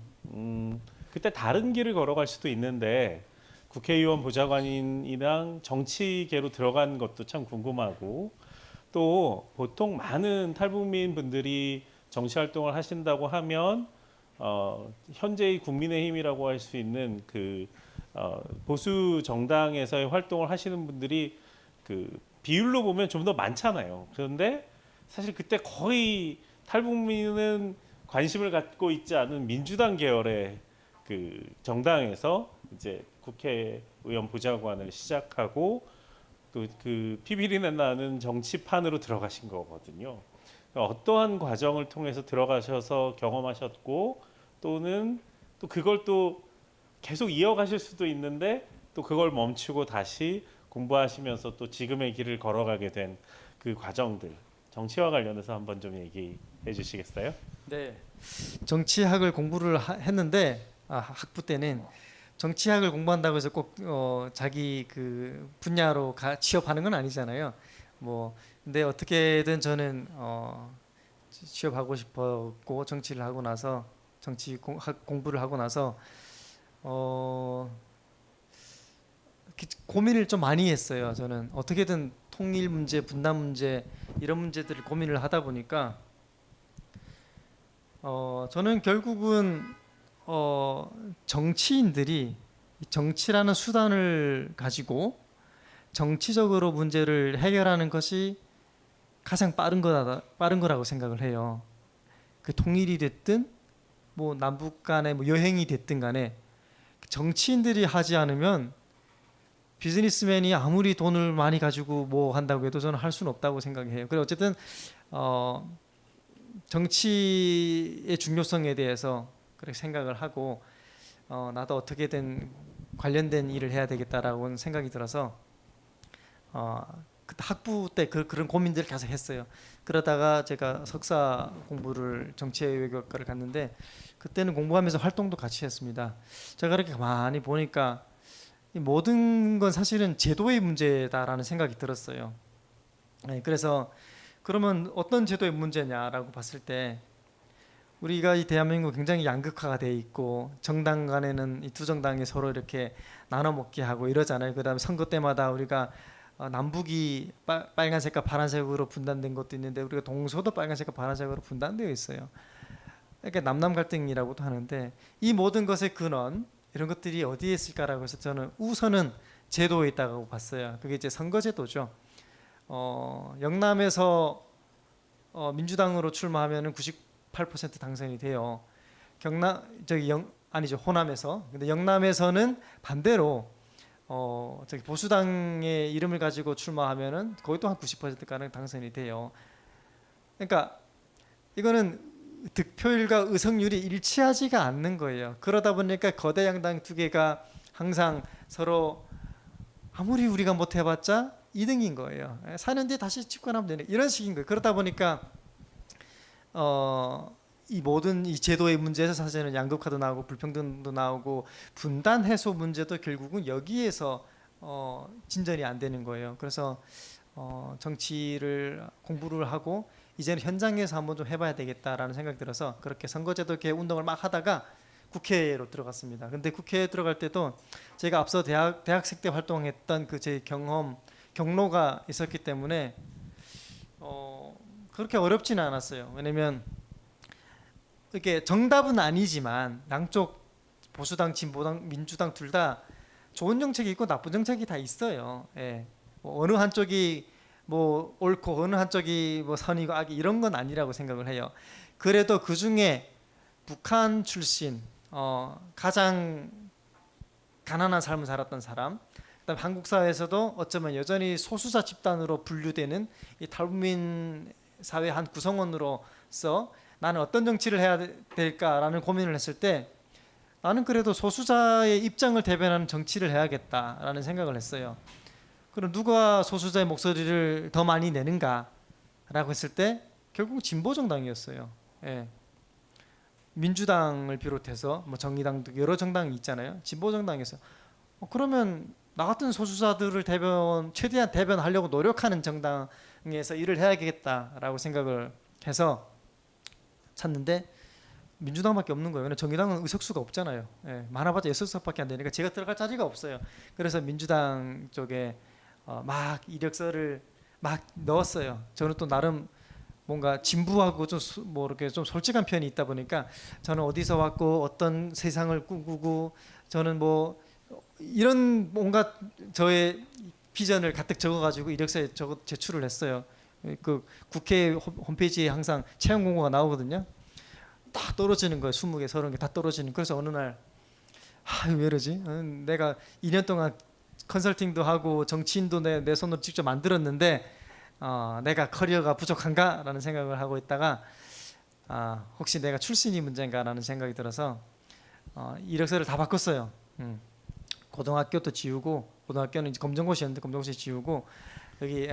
그때 다른 길을 걸어갈 수도 있는데 국회의원 보좌관이랑 정치계로 들어간 것도 참 궁금하고 또 보통 많은 탈북민 분들이 정치 활동을 하신다고 하면 현재의 국민의힘이라고 할 수 있는 그 보수 정당에서의 활동을 하시는 분들이 그 비율로 보면 좀 더 많잖아요. 그런데 사실 그때 거의 탈북민은 관심을 갖고 있지 않은 민주당 계열의 그 정당에서 이제 국회의원 보좌관을 시작하고 또 그 피비린내 나는 정치판으로 들어가신 거거든요. 어떠한 과정을 통해서 들어가셔서 경험하셨고 또는 또 그걸 또 계속 이어가실 수도 있는데 또 그걸 멈추고 다시 공부하시면서 또 지금의 길을 걸어가게 된 그 과정들 정치와 관련해서 한번 좀 얘기해 주시겠어요? 네. 정치학을 공부를 했는데 학부 때는 정치학을 공부한다고 해서 꼭 자기 그 분야로 취업하는 건 아니잖아요. 뭐 근데 어떻게든 저는 취업하고 싶었고 정치를 하고 나서 공부를 하고 나서 고민을 좀 많이 했어요. 저는 어떻게든 통일 문제, 분단 문제 이런 문제들을 고민을 하다 보니까 저는 결국은 정치인들이 정치라는 수단을 가지고 정치적으로 문제를 해결하는 것이 가장 빠른 거라고 생각을 해요. 그 통일이 됐든 뭐 남북 간의 뭐 여행이 됐든 간에 정치인들이 하지 않으면 비즈니스맨이 아무리 돈을 많이 가지고 뭐 한다고 해도 저는 할 수는 없다고 생각해요. 그래 어쨌든 정치의 중요성에 대해서 그렇게 생각을 하고 나도 어떻게든 관련된 일을 해야 되겠다라고 생각이 들어서 그때 학부 때 그런 고민들을 계속 했어요. 그러다가 제가 석사 공부를 정치외교학과를 갔는데 그때는 공부하면서 활동도 같이 했습니다. 제가 그렇게 가만히 보니까 이 모든 건 사실은 제도의 문제다라는 생각이 들었어요. 네, 그래서 그러면 어떤 제도의 문제냐라고 봤을 때 우리가 이 대한민국 굉장히 양극화가 돼 있고 정당 간에는 이 두 정당이 서로 이렇게 나눠 먹게 하고 이러잖아요. 그다음에 선거 때마다 우리가 남북이 빨간색과 파란색으로 분단된 것도 있는데 우리가 동서도 빨간색과 파란색으로 분단되어 있어요. 그러니까 남남 갈등이라고도 하는데 이 모든 것의 근원 이런 것들이 어디에 있을까라고 해서 저는 우선은 제도에 있다고 봤어요. 그게 이제 선거제도죠. 영남에서 민주당으로 출마하면은 98% 당선이 돼요. 호남에서. 근데 영남에서는 반대로 보수당의 이름을 가지고 출마하면은 거의 또 한 90%가량 당선이 돼요. 그러니까 이거는 득표율과 의석률이 일치하지가 않는 거예요. 그러다 보니까 거대 양당 두 개가 항상 서로 아무리 우리가 못해봤자 2등인 거예요. 4년 뒤에 다시 집권하면 되네. 이런 식인 거예요. 그러다 보니까 이 모든 이 제도의 문제에서 사실은 양극화도 나오고 불평등도 나오고 분단 해소 문제도 결국은 여기에서 진전이 안 되는 거예요. 그래서 정치를 공부를 하고 이제는 현장에서 한번 좀 해봐야 되겠다라는 생각이 들어서 그렇게 선거제도 개혁 운동을 막 하다가 국회로 들어갔습니다. 근데 국회에 들어갈 때도 제가 앞서 대학생 때 활동했던 그 제 경로가 있었기 때문에 그렇게 어렵지는 않았어요. 왜냐면 이게 정답은 아니지만 양쪽 보수당, 진보당, 민주당 둘 다 좋은 정책이 있고 나쁜 정책이 다 있어요. 예. 뭐 어느 한쪽이 뭐 옳고 어느 한쪽이 뭐 선이고 악이 이런 건 아니라고 생각을 해요. 그래도 그 중에 북한 출신 가장 가난한 삶을 살았던 사람, 그다음 한국 사회에서도 어쩌면 여전히 소수자 집단으로 분류되는 이 탈북민 사회 한 구성원으로서 나는 어떤 정치를 해야 될까라는 고민을 했을 때 나는 그래도 소수자의 입장을 대변하는 정치를 해야겠다라는 생각을 했어요. 그럼 누가 소수자의 목소리를 더 많이 내는가라고 했을 때 결국 진보 정당이었어요. 예. 민주당을 비롯해서 뭐 정의당도 여러 정당이 있잖아요. 진보 정당에서 그러면 나 같은 소수자들을 최대한 대변하려고 노력하는 정당에서 일을 해야겠다라고 생각을 해서 찾는데 민주당밖에 없는 거예요. 왜냐면 정의당은 의석수가 없잖아요. 예, 많아봤자 6석밖에 안 되니까 제가 들어갈 자리가 없어요. 그래서 민주당 쪽에 막 이력서를 막 넣었어요. 저는 또 나름 뭔가 진부하고 좀 뭐 이렇게 좀 솔직한 편이 있다 보니까 저는 어디서 왔고 어떤 세상을 꿈꾸고 저는 뭐 이런 뭔가 저의 비전을 가득 적어가지고 이력서에 제출을 했어요. 그 국회 홈페이지에 항상 채용 공고가 나오거든요. 다 떨어지는 거예요. 20개, 30개 다 떨어지는. 그래서 어느 날 왜 이러지? 내가 2년 동안 컨설팅도 하고 정치인도 내 손으로 직접 만들었는데 내가 커리어가 부족한가라는 생각을 하고 있다가 혹시 내가 출신이 문제인가라는 생각이 들어서 이력서를 다 바꿨어요. 고등학교도 지우고 고등학교는 이제 검정고시였는데 검정고시 지우고 여기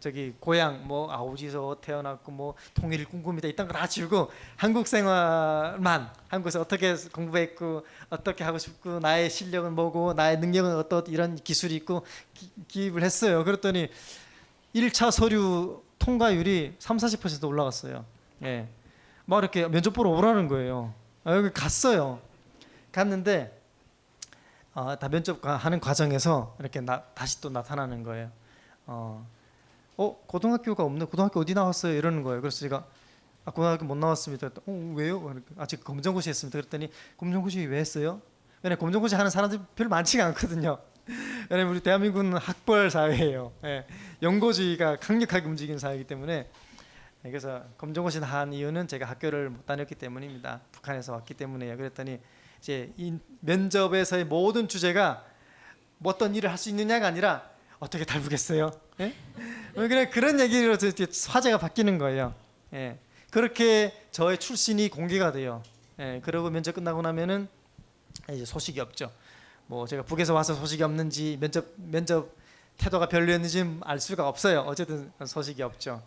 저기 고향 뭐 어디서 태어났고 뭐 통일을 꿈꿉니다 이딴 거 다 지우고 한국 생활만 한국에서 어떻게 공부했고 어떻게 하고 싶고 나의 실력은 뭐고 나의 능력은 어떤 이런 기술이 있고 기입을 했어요. 그랬더니 1차 서류 통과율이 30-40% 올라갔어요. 예. 막 이렇게 면접 보러 오라는 거예요. 여기 갔어요. 갔는데 다 면접하는 과정에서 이렇게 다시 또 나타나는 거예요. 고등학교가 없네. 고등학교 어디 나왔어요? 이러는 거예요. 그래서 제가 고등학교 못 나왔습니다. 왜요? 아직 검정고시 했습니다. 그랬더니 검정고시 왜 했어요? 왜냐면 검정고시 하는 사람들이 별로 많지가 않거든요. 왜냐면 우리 대한민국은 학벌 사회예요. 예, 연고주의가 강력하게 움직이는 사회이기 때문에 그래서 검정고시 한 이유는 제가 학교를 못 다녔기 때문입니다. 북한에서 왔기 때문에요. 그랬더니 이제 이 면접에서의 모든 주제가 뭐 어떤 일을 할 수 있느냐가 아니라 어떻게 탈북했어요? 예? 그런 얘기로 화제가 바뀌는 거예요. 예. 그렇게 저의 출신이 공개가 돼요. 예. 그리고 면접 끝나고 나면은 이제 소식이 없죠. 뭐 제가 북에서 와서 소식이 없는지 면접 태도가 별로였는지 알 수가 없어요. 어쨌든 소식이 없죠.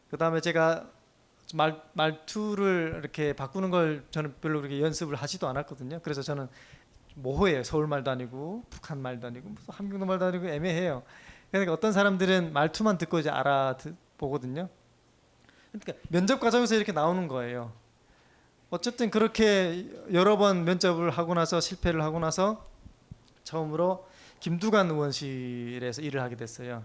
그 다음에 제가 말투를 이렇게 바꾸는 걸 저는 별로 그렇게 연습을 하지도 않았거든요. 그래서 저는 모호해요. 서울 말도 아니고 북한 말도 아니고 무슨 함경도 말도 아니고 애매해요. 그러니까 어떤 사람들은 말투만 듣고 이제 알아보거든요. 그러니까 면접 과정에서 이렇게 나오는 거예요. 어쨌든 그렇게 여러 번 면접을 하고 나서 실패를 하고 나서 처음으로 김두관 의원실에서 일을 하게 됐어요.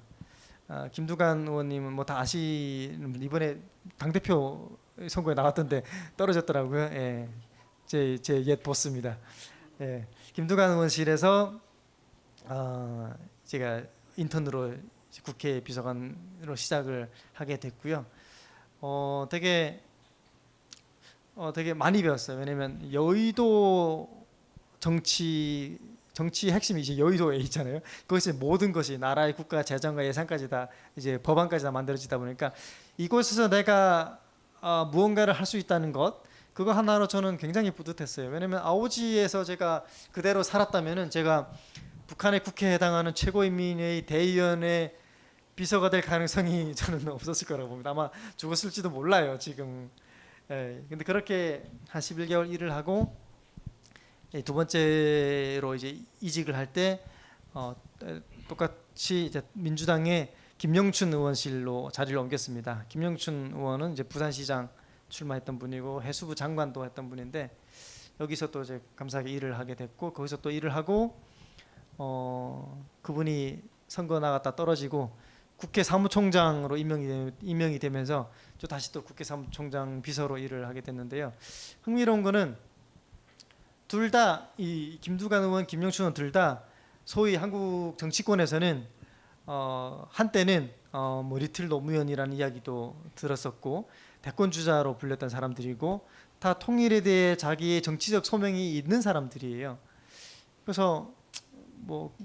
김두관 의원님은 뭐 다 아시는 이번에 당대표 선거에 나왔던데 떨어졌더라고요. 예. 제 옛 보스입니다. 예. 김두관 의원실에서 제가 인턴으로 국회 비서관으로 시작을 하게 됐고요. 되게 많이 배웠어요. 왜냐면 여의도 정치 핵심이 이제 여의도에 있잖아요. 거기서 모든 것이 나라의 국가 재정과 예산까지 다 이제 법안까지 다 만들어지다 보니까 이곳에서 내가 무언가를 할 수 있다는 것 그거 하나로 저는 굉장히 뿌듯했어요. 왜냐면 아오지에서 제가 그대로 살았다면은 제가 북한의 국회에 해당하는 최고인민회의 대의원의 비서가 될 가능성이 저는 없었을 거라고 봅니다. 아마 죽었을지도 몰라요 지금. 근데 그렇게 한 11개월 일을 하고 두 번째로 이제 이직을 할 때 똑같이 이제 민주당의 김영춘 의원실로 자리를 옮겼습니다. 김영춘 의원은 이제 부산시장 출마했던 분이고 해수부 장관도 했던 분인데 여기서 또 이제 감사하게 일을 하게 됐고 거기서 또 일을 하고 그분이 선거 나갔다 떨어지고 국회 사무총장으로 임명이 되면서 저 다시 또 국회 사무총장 비서로 일을 하게 됐는데요. 흥미로운 거는 둘 다 이 김두관 의원, 김영춘 의원 둘 다 소위 한국 정치권에서는 한때는 뭐 리틀 노무현이라는 이야기도 들었었고 대권 주자로 불렸던 사람들이고 다 통일에 대해 자기의 정치적 소명이 있는 사람들이에요. 그래서 뭐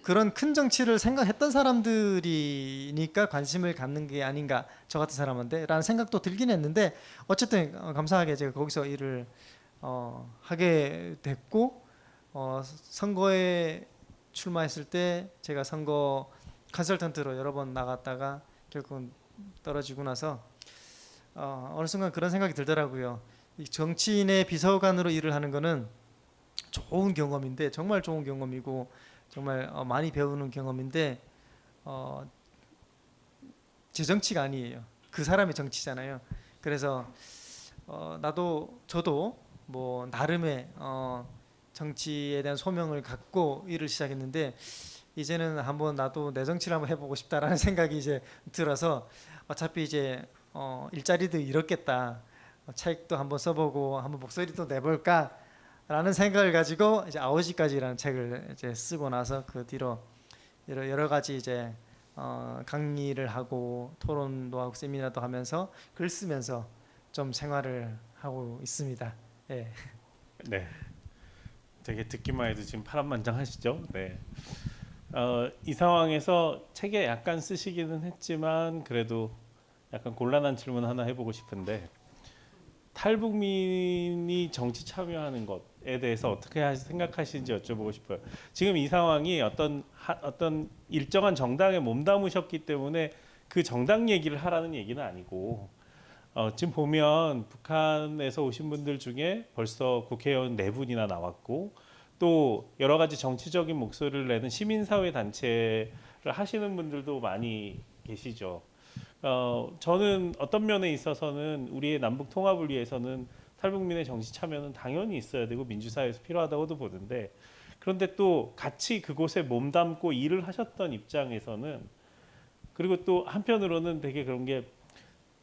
그런 큰 정치를 생각했던 사람들이니까 관심을 갖는 게 아닌가 저 같은 사람한테라는 생각도 들긴 했는데 어쨌든 감사하게 제가 거기서 일을 하게 됐고 선거에 출마했을 때 제가 선거 컨설턴트로 여러 번 나갔다가 결국은 떨어지고 나서 어느 순간 그런 생각이 들더라고요. 이 정치인의 비서관으로 일을 하는 거는 좋은 경험인데 정말 좋은 경험이고 정말 많이 배우는 경험인데 제 정치가 아니에요. 그 사람의 정치잖아요. 그래서 저도 뭐 나름의 정치에 대한 소명을 갖고 일을 시작했는데 이제는 한번 나도 내 정치를 한번 해보고 싶다라는 생각이 이제 들어서 어차피 이제 일자리도 잃었겠다. 책도 한번 써보고 한번 목소리도 내볼까라는 생각을 가지고 이제 아오지까지라는 책을 이제 쓰고 나서 그 뒤로 여러 가지 이제 강의를 하고 토론도 하고 세미나도 하면서 글 쓰면서 좀 생활을 하고 있습니다. 예. 네. 되게 듣기만 해도 지금 파란만장하시죠? 네. 이 상황에서 책에 약간 쓰시기는 했지만 그래도 약간 곤란한 질문 하나 해보고 싶은데 탈북민이 정치 참여하는 것에 대해서 어떻게 생각하시는지 여쭤보고 싶어요. 지금 이 상황이 어떤 일정한 정당에 몸담으셨기 때문에 그 정당 얘기를 하라는 얘기는 아니고 지금 보면 북한에서 오신 분들 중에 벌써 국회의원 4분이나 나왔고 또 여러 가지 정치적인 목소리를 내는 시민사회 단체를 하시는 분들도 많이 계시죠. 저는 어떤 면에 있어서는 우리의 남북 통합을 위해서는 탈북민의 정치 참여는 당연히 있어야 되고 민주사회에서 필요하다고도 보는데 그런데 또 같이 그곳에 몸담고 일을 하셨던 입장에서는 그리고 또 한편으로는 되게 그런 게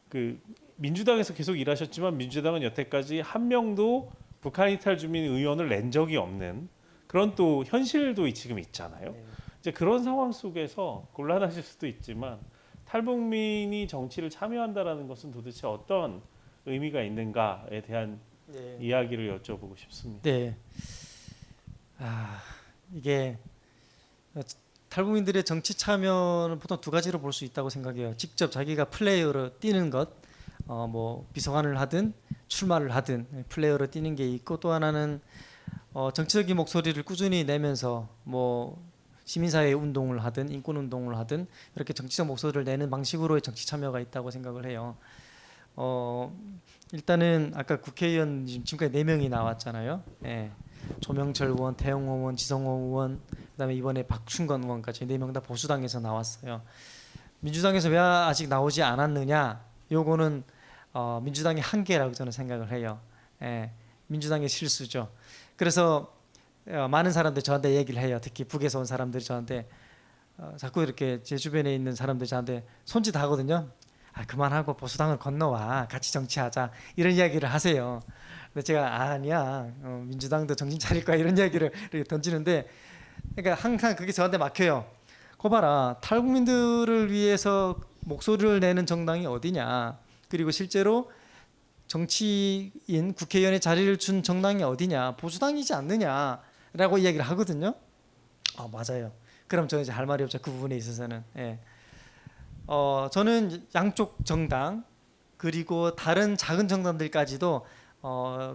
그 민주당에서 계속 일하셨지만 민주당은 여태까지 한 명도 북한 이탈 주민 의원을 낸 적이 없는 그런 또 현실도 지금 있잖아요. 네. 이제 그런 상황 속에서 곤란하실 수도 있지만 탈북민이 정치를 참여한다라는 것은 도대체 어떤 의미가 있는가에 대한 네. 이야기를 여쭤보고 싶습니다. 네. 이게 탈북민들의 정치 참여는 보통 두 가지로 볼 수 있다고 생각해요. 직접 자기가 플레이어로 뛰는 것, 뭐 비서관을 하든 출마를 하든 플레이어로 뛰는 게 있고 또 하나는 정치적인 목소리를 꾸준히 내면서 뭐 시민사회 운동을 하든 인권 운동을 하든 이렇게 정치적 목소리를 내는 방식으로의 정치 참여가 있다고 생각을 해요. 일단은 아까 국회의원 지금까지 4명이 나왔잖아요. 예. 조명철 의원, 태영호 의원, 지성호 의원, 그다음에 이번에 박충건 의원까지 4명 다 보수당에서 나왔어요. 민주당에서 왜 아직 나오지 않았느냐? 요거는 민주당의 한계라고 저는 생각을 해요. 예. 민주당의 실수죠. 그래서 많은 사람들이 저한테 얘기를 해요. 특히 북에서 온 사람들이 저한테 자꾸 이렇게 제 주변에 있는 사람들이 저한테 손짓하거든요. 그만하고 보수당을 건너와 같이 정치하자 이런 이야기를 하세요. 근데 제가 아니야 민주당도 정신 차릴 거야 이런 이야기를 이렇게 던지는데 그러니까 항상 그게 저한테 막혀요. 거 봐라 탈북민들을 위해서 목소리를 내는 정당이 어디냐 그리고 실제로 정치인 국회의원의 자리를 준 정당이 어디냐 보수당이지 않느냐라고 이야기를 하거든요. 맞아요. 그럼 저 이제 할 말이 없죠. 그 부분에 있어서는. 예. 저는 양쪽 정당 그리고 다른 작은 정당들까지도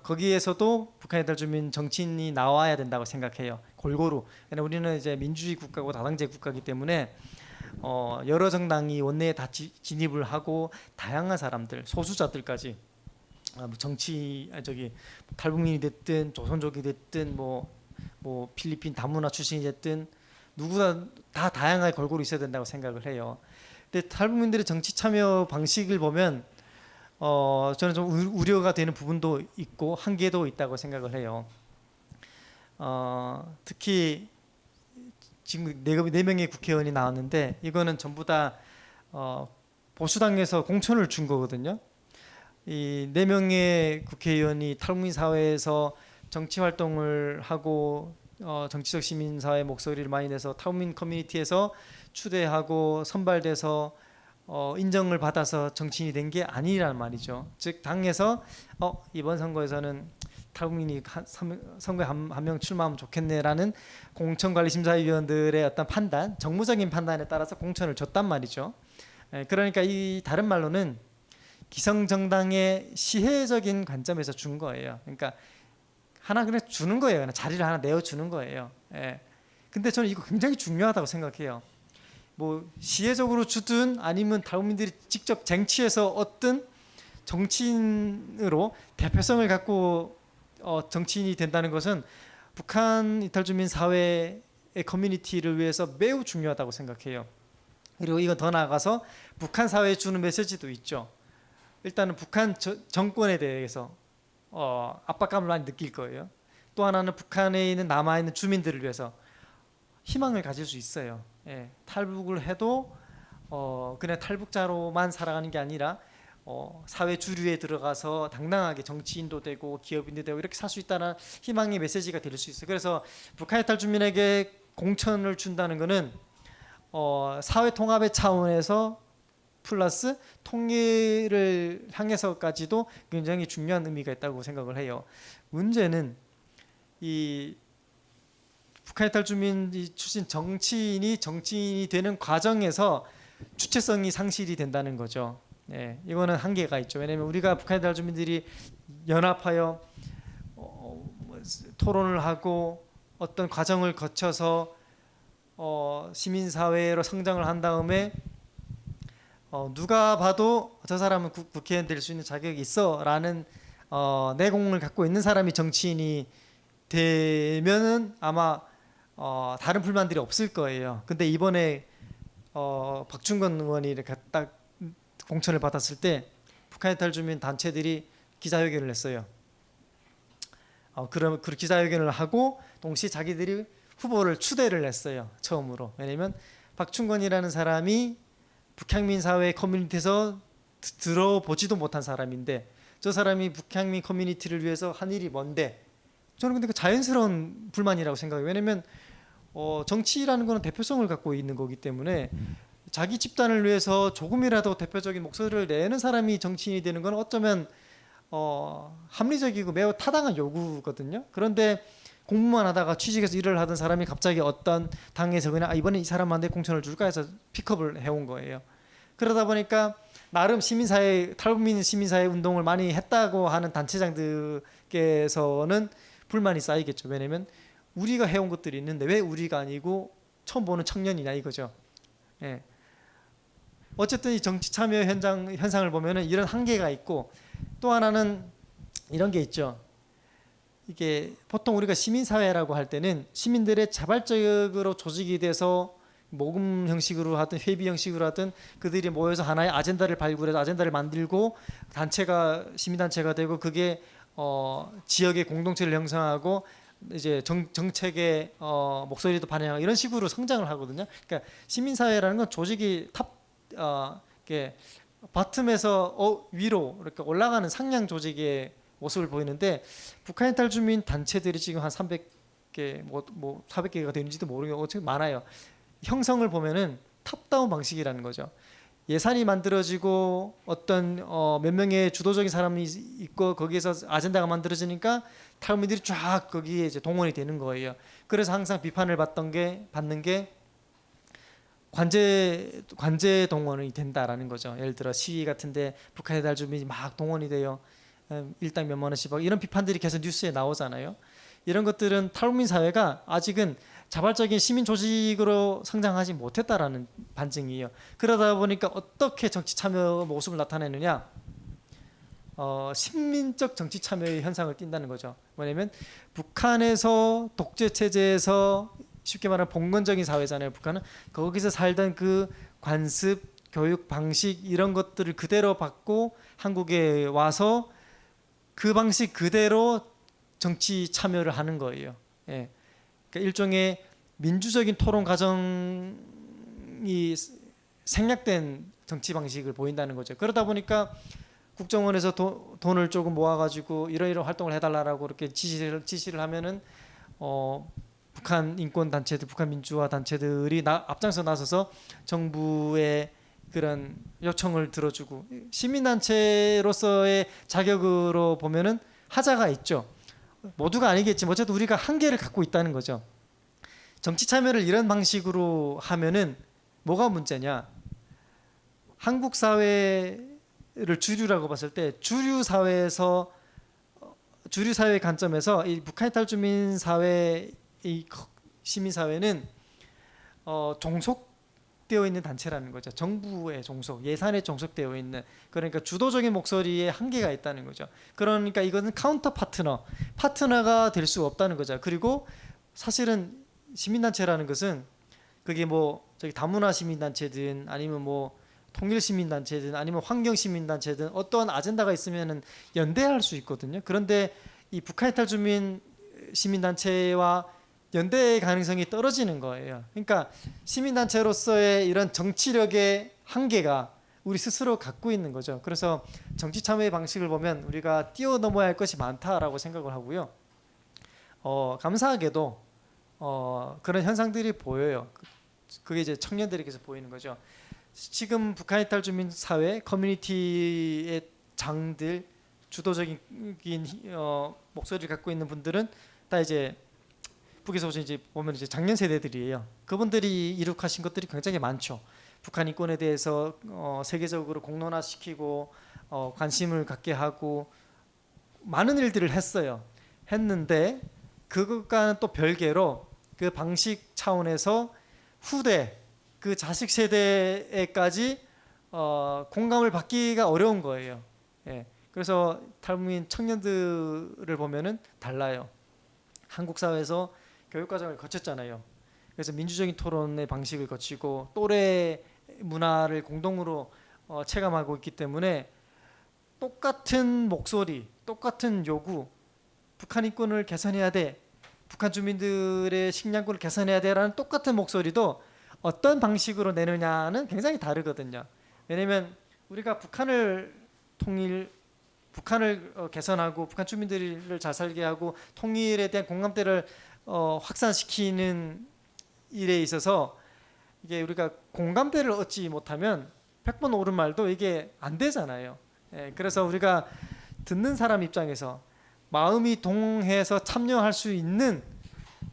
거기에서도 북한 이탈 주민 정치인이 나와야 된다고 생각해요. 골고루. 왜냐면 우리는 이제 민주주의 국가고 다당제 국가이기 때문에 여러 정당이 원내에 다 진입을 하고 다양한 사람들, 소수자들까지 탈북민이 됐든 조선족이 됐든 뭐 필리핀 다문화 출신이 됐든 누구나 다 다양하게 골고루 있어야 된다고 생각을 해요. 근데 탈북민들의 정치 참여 방식을 보면 저는 좀 우려가 되는 부분도 있고 한계도 있다고 생각을 해요. 특히 지금 네 명의 국회의원이 나왔는데 이거는 전부 다 보수당에서 공천을 준 거거든요. 이 네 명의 국회의원이 탈북민 사회에서 정치 활동을 하고 정치적 시민사회 목소리를 많이 내서 탈북민 커뮤니티에서 추대하고 선발돼서 인정을 받아서 정치인이 된 게 아니란 말이죠. 즉 당에서 이번 선거에서는 탈북민이 선거에 한 명 출마하면 좋겠네라는 공천관리심사위원들의 어떤 판단, 정무적인 판단에 따라서 공천을 줬단 말이죠. 그러니까 이 다른 말로는 기성정당의 시혜적인 관점에서 준 거예요. 그러니까 하나 그냥 주는 거예요. 그냥 자리를 하나 내어주는 거예요. 근데 저는 이거 굉장히 중요하다고 생각해요. 뭐 시혜적으로 주든 아니면 탈북민들이 직접 쟁취해서 어떤 정치인으로 대표성을 갖고 정치인이 된다는 것은 북한 이탈주민 사회의 커뮤니티를 위해서 매우 중요하다고 생각해요. 그리고 이건 더 나아가서 북한 사회에 주는 메시지도 있죠. 일단은 북한 정권에 대해서 압박감을 많이 느낄 거예요. 또 하나는 북한에 있는 남아있는 주민들을 위해서 희망을 가질 수 있어요. 탈북을 해도 그냥 탈북자로만 살아가는 게 아니라 사회 주류에 들어가서 당당하게 정치인도 되고 기업인도 되고 이렇게 살 수 있다는 희망의 메시지가 될 수 있어요. 그래서 북한 이탈 주민에게 공천을 준다는 것은 사회 통합의 차원에서 플러스 통일을 향해서까지도 굉장히 중요한 의미가 있다고 생각을 해요. 문제는 이 북한 이탈 주민 출신 정치인이 되는 과정에서 주체성이 상실이 된다는 거죠. 이거는 한계가 있죠. 왜냐하면 우리가 북한 이탈 주민들이 연합하여 토론을 하고 어떤 과정을 거쳐서 시민사회로 성장을 한 다음에 누가 봐도 저 사람은 국회의원 될 수 있는 자격이 있어라는 내공을 갖고 있는 사람이 정치인이 되면은 아마 다른 불만들이 없을 거예요. 근데 이번에 박충건 의원이 이렇게 딱 공천을 받았을 때 북한 이탈 주민 단체들이 기자회견을 했어요. 그럼 그 기자회견을 하고 동시에 자기들이 후보를 추대를 했어요. 처음으로. 왜냐면 박충건이라는 사람이 북향민 사회 커뮤니티에서 들어보지도 못한 사람인데 저 사람이 북향민 커뮤니티를 위해서 한 일이 뭔데 저는 근데 그 자연스러운 불만이라고 생각해요. 왜냐면 정치라는 거는 대표성을 갖고 있는 거기 때문에 자기 집단을 위해서 조금이라도 대표적인 목소리를 내는 사람이 정치인이 되는 건 어쩌면 합리적이고 매우 타당한 요구거든요. 그런데 공부만 하다가 취직해서 일을 하던 사람이 갑자기 어떤 당에서 그냥 이번에 이 사람한테 공천을 줄까 해서 픽업을 해온 거예요. 그러다 보니까 나름 시민사회 탈북민 시민사회 운동을 많이 했다고 하는 단체장들께서는 불만이 쌓이겠죠. 왜냐하면 우리가 해온 것들이 있는데 왜 우리가 아니고 처음 보는 청년이냐 이거죠. 어쨌든 이 정치 참여 현상을 보면은 이런 한계가 있고 또 하나는 이런 게 있죠. 이게 보통 우리가 시민사회라고 할 때는 시민들의 자발적으로 조직이 돼서 모금 형식으로 하든 회비 형식으로 하든 그들이 모여서 하나의 아젠다를 발굴해서 아젠다를 만들고 단체가 시민단체가 되고 그게 지역의 공동체를 형성하고 이제 정책의 목소리도 반영하고 이런 식으로 성장을 하거든요. 그러니까 시민사회라는 건 조직이 이렇게 바텀에서 위로 이렇게 올라가는 상향 조직의 모습을 보이는데 북한 이탈 주민 단체들이 지금 한 300개 뭐 400개가 되는지도 모르겠고 어쨌든 많아요. 형성을 보면은 탑다운 방식이라는 거죠. 예산이 만들어지고 어떤 몇 명의 주도적인 사람이 있고 거기에서 아젠다가 만들어지니까 탈북민들이 쫙 거기에 이제 동원이 되는 거예요. 그래서 항상 비판을 받는 게 관제 동원이 된다라는 거죠. 예를 들어 시위 같은데 북한 이탈 주민이 막 동원이 돼요. 일당 몇만 원씩 받고 이런 비판들이 계속 뉴스에 나오잖아요. 이런 것들은 탈북민 사회가 아직은 자발적인 시민 조직으로 성장하지 못했다라는 반증이에요. 그러다 보니까 어떻게 정치 참여 모습을 나타내느냐? 신민적 정치 참여의 현상을 띈다는 거죠. 뭐냐면 북한에서 독재 체제에서 쉽게 말하면 봉건적인 사회잖아요. 북한은 거기서 살던 그 관습, 교육 방식 이런 것들을 그대로 받고 한국에 와서 그 방식 그대로 정치 참여를 하는 거예요. 예. 그러니까 일종의 민주적인 토론 과정이 생략된 정치 방식을 보인다는 거죠. 그러다 보니까 국정원에서 돈을 조금 모아가지고 이런 활동을 해달라고 이렇게 지시를 하면은 북한 인권 단체들, 북한 민주화 단체들이 앞장서 나서서 정부의 그런 요청을 들어주고 시민 단체로서의 자격으로 보면은 하자가 있죠. 모두가 아니겠지만 어쨌든 우리가 한계를 갖고 있다는 거죠. 정치 참여를 이런 방식으로 하면은 뭐가 문제냐? 한국 사회를 주류라고 봤을 때 주류 사회의 관점에서 이 북한 이탈 주민 사회, 이 시민 사회는 종속되어 있는 단체라는 거죠. 정부의 종속, 예산에 종속되어 있는, 그러니까 주도적인 목소리에 한계가 있다는 거죠. 그러니까 이것은 카운터 파트너가 될 수 없다는 거죠. 그리고 사실은 시민단체라는 것은 그게 뭐 저기 다문화 시민단체든 아니면 뭐 통일 시민단체든 아니면 환경 시민단체든 어떠한 아젠다가 있으면은 연대할 수 있거든요. 그런데 이 북한 이탈 주민 시민단체와 연대의 가능성이 떨어지는 거예요. 그러니까 시민단체로서의 이런 정치력의 한계가 우리 스스로 갖고 있는 거죠. 그래서 정치 참여의 방식을 보면 우리가 뛰어넘어야 할 것이 많다라고 생각을 하고요. 감사하게도 그런 현상들이 보여요. 그게 이제 청년들에게서 보이는 거죠. 지금 북한 이탈 주민 사회 커뮤니티의 장들, 주도적인 목소리를 갖고 있는 분들은 다 이제 북에서 이제 보면 이제 장년 세대들이에요. 그분들이 이룩하신 것들이 굉장히 많죠. 북한 인권에 대해서 세계적으로 공론화시키고 관심을 갖게 하고 많은 일들을 했는데 그것과는 또 별개로 그 방식 차원에서 후대 그 자식 세대에까지 공감을 받기가 어려운 거예요. 예. 그래서 탈북민 청년들을 보면은 달라요. 한국 사회에서 교육 과정을 거쳤잖아요. 그래서 민주적인 토론의 방식을 거치고 또래 문화를 공동으로 체감하고 있기 때문에 똑같은 목소리, 똑같은 요구, 북한 인권을 개선해야 돼, 북한 주민들의 식량권을 개선해야 돼라는 똑같은 목소리도 어떤 방식으로 내느냐는 굉장히 다르거든요. 왜냐하면 우리가 북한을 개선하고 북한 주민들을 잘 살게 하고 통일에 대한 공감대를 확산시키는 일에 있어서 이게 우리가 공감대를 얻지 못하면 100번 옳은 말도 이게 안 되잖아요. 예, 그래서 우리가 듣는 사람 입장에서 마음이 동해서 참여할 수 있는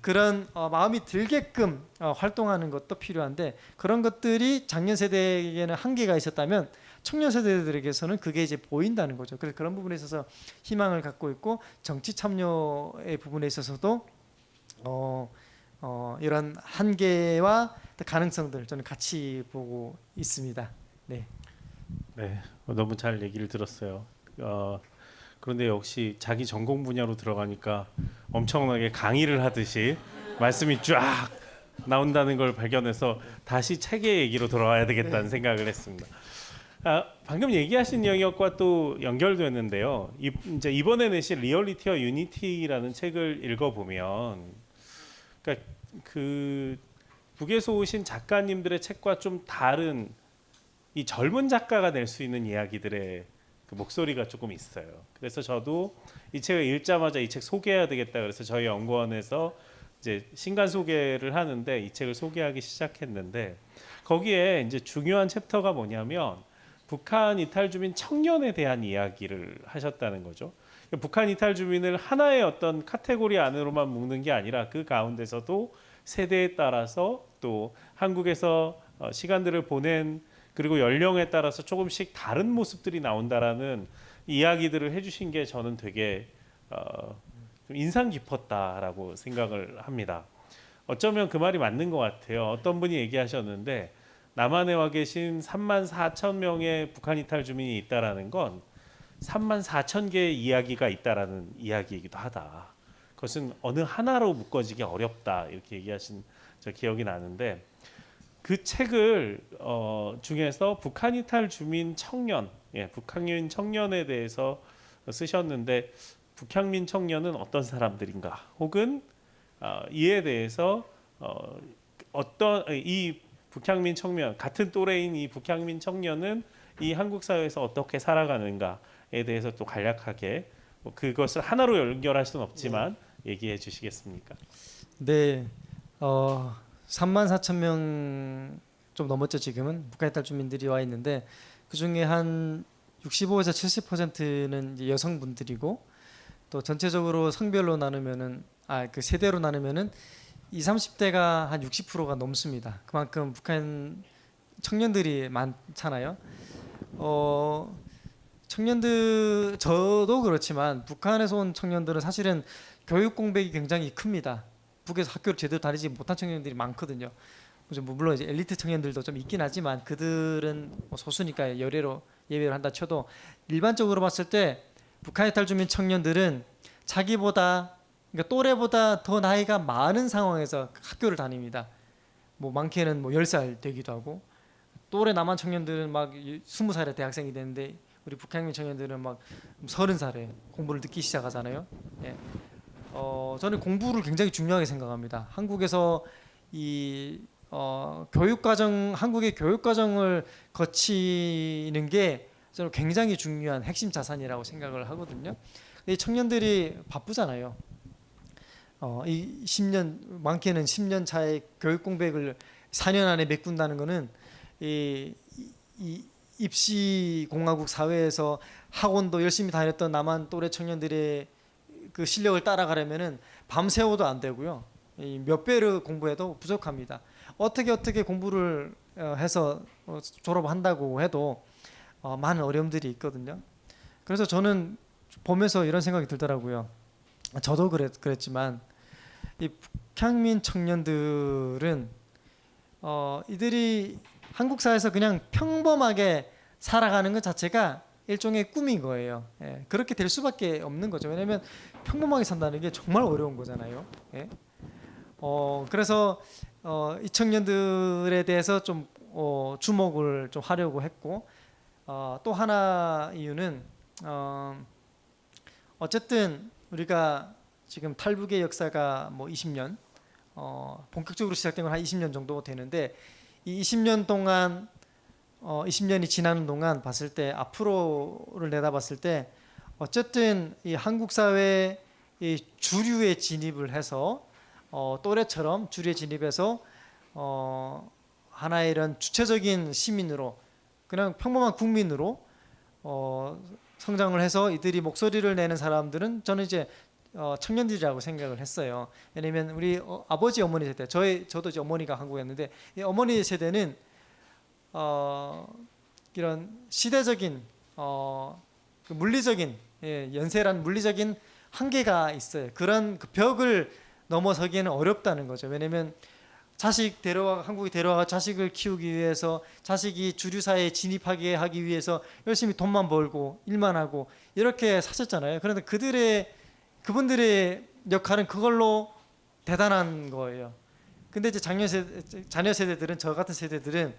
그런 마음이 들게끔 활동하는 것도 필요한데 그런 것들이 작년 세대에게는 한계가 있었다면 청년 세대들에게서는 그게 이제 보인다는 거죠. 그래서 그런 부분에 있어서 희망을 갖고 있고 정치 참여의 부분에 있어서도 이런 한계와 가능성들 저는 같이 보고 있습니다. 네. 네, 너무 잘 얘기를 들었어요. 그런데 역시 자기 전공 분야로 들어가니까 엄청나게 강의를 하듯이 말씀이 쫙 나온다는 걸 발견해서 다시 책의 얘기로 돌아와야 되겠다는 생각을 했습니다. 방금 얘기하신 영역과 또 연결됐는데요. 이제 이번에 내신 리얼리티와 유니티라는 책을 읽어보면, 그러니까 그 북에서 오신 작가님들의 책과 좀 다른 이 젊은 작가가 낼 수 있는 이야기들의 그 목소리가 조금 있어요. 그래서 저도 이 책을 읽자마자 이 책 소개해야 되겠다. 그래서 저희 연구원에서 이제 신간 소개를 하는데 이 책을 소개하기 시작했는데 거기에 이제 중요한 챕터가 뭐냐면 북한 이탈 주민 청년에 대한 이야기를 하셨다는 거죠. 북한 이탈 주민을 하나의 어떤 카테고리 안으로만 묶는 게 아니라 그 가운데서도 세대에 따라서 또 한국에서 시간들을 보낸 그리고 연령에 따라서 조금씩 다른 모습들이 나온다라는 이야기들을 해주신 게 저는 되게 좀 인상 깊었다라고 생각을 합니다. 어쩌면 그 말이 맞는 것 같아요. 어떤 분이 얘기하셨는데 남한에 와 계신 34,000명의 북한 이탈 주민이 있다라는 건 34,000개의 이야기가 있다라는 이야기이기도 하다. 그것은 어느 하나로 묶어지기 어렵다 이렇게 얘기하신 저 기억이 나는데 그 책을 중에서 북한 이탈 주민 청년, 북한인 청년에 대해서 쓰셨는데 북향민 청년은 어떤 사람들인가? 혹은 이에 대해서 어떤 이 북향민 청년 같은 또래인 이 북향민 청년은 이 한국 사회에서 어떻게 살아가는가에 대해서 또 간략하게 그것을 하나로 연결할 수는 없지만 얘기해 주시겠습니까? 네, 3만 4천 명 좀 넘었죠. 지금은 북한 이탈 주민들이 와 있는데 그 중에 한 65에서 70%는 여성분들이고 또 전체적으로 성별로 나누면은 그 세대로 나누면은 20, 30대가 한 60%가 넘습니다. 그만큼 북한 청년들이 많잖아요. 청년들 저도 그렇지만 북한에서 온 청년들은 사실은 교육 공백이 굉장히 큽니다. 북에서 학교를 제대로 다니지 못한 청년들이 많거든요. 물론 이제 엘리트 청년들도 좀 있긴 하지만 그들은 소수니까 예외로 한다 쳐도 일반적으로 봤을 때 북한 이탈 주민 청년들은 자기보다 그러니까 또래보다 더 나이가 많은 상황에서 학교를 다닙니다. 뭐 많게는 뭐 10살 되기도 하고 또래 남한 청년들은 막 20살에 대학생이 되는데 우리 북한민 청년들은 막 30살에 공부를 듣기 시작하잖아요. 예. 저는 공부를 굉장히 중요하게 생각합니다. 한국에서 한국의 교육 과정을 거치는 게 저는 굉장히 중요한 핵심 자산이라고 생각을 하거든요. 이 청년들이 바쁘잖아요. 이 10년 많게는 10년 차의 교육 공백을 4년 안에 메꾼다는 거는 이 입시 공화국 사회에서 학원도 열심히 다녔던 남한 또래 청년들의 그 실력을 따라가려면은 밤새워도 안 되고요. 몇 배를 공부해도 부족합니다. 어떻게 공부를 해서 졸업한다고 해도 많은 어려움들이 있거든요. 그래서 저는 보면서 이런 생각이 들더라고요. 저도 그랬지만 이 북향민 청년들은 이들이 한국 사회에서 그냥 평범하게 살아가는 것 자체가 일종의 꿈인 거예요. 예, 그렇게 될 수밖에 없는 거죠. 왜냐하면 평범하게 산다는 게 정말 어려운 거잖아요. 예. 그래서 이 청년들에 대해서 좀 주목을 좀 하려고 했고 또 하나 이유는 어쨌든 우리가 지금 탈북의 역사가 뭐 20년 본격적으로 시작된 건 한 20년 정도 되는데 이 20년 동안 20년이 지나는 동안 봤을 때 앞으로를 내다봤을 때 어쨌든 이 한국 사회의 이 주류에 진입을 해서 또래처럼 주류에 진입해서 하나의 이런 주체적인 시민으로 그냥 평범한 국민으로 성장을 해서 이들이 목소리를 내는 사람들은 저는 이제 청년들이라고 생각을 했어요. 왜냐하면 우리 아버지 어머니 세대, 저도 이제 어머니가 한국이었는데 이 어머니 세대는 이런 시대적인 그 물리적인 연세란 물리적인 한계가 있어요. 그런 그 벽을 넘어서기에는 어렵다는 거죠. 왜냐하면 한국에 데려와 자식을 키우기 위해서 자식이 주류 사회에 진입하게 하기 위해서 열심히 돈만 벌고 일만 하고 이렇게 사셨잖아요. 그런데 그분들의 역할은 그걸로 대단한 거예요. 근데 이제 자녀 세대들은 저 같은 세대들은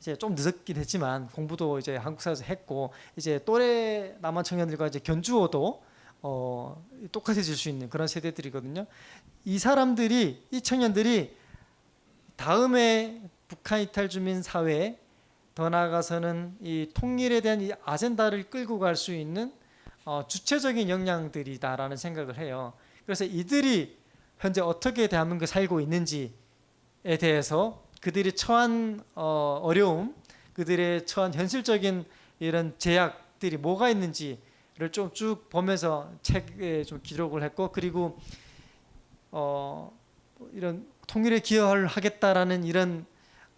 이제 좀 늦었긴 했지만 공부도 이제 한국 사회에서 했고 이제 또래 남한 청년들과 이제 견주어도 똑같아질 수 있는 그런 세대들이거든요. 이 청년들이 다음에 북한 이탈 주민 사회에 더 나아가서는 이 통일에 대한 이 아젠다를 끌고 갈 수 있는 주체적인 역량들이다라는 생각을 해요. 그래서 이들이 현재 어떻게 대한민국에 살고 있는지에 대해서 그들이 처한 어려움, 그들의 처한 현실적인 이런 제약들이 뭐가 있는지를 좀 쭉 보면서 책에 좀 기록을 했고 그리고 이런 통일에 기여를 하겠다라는 이런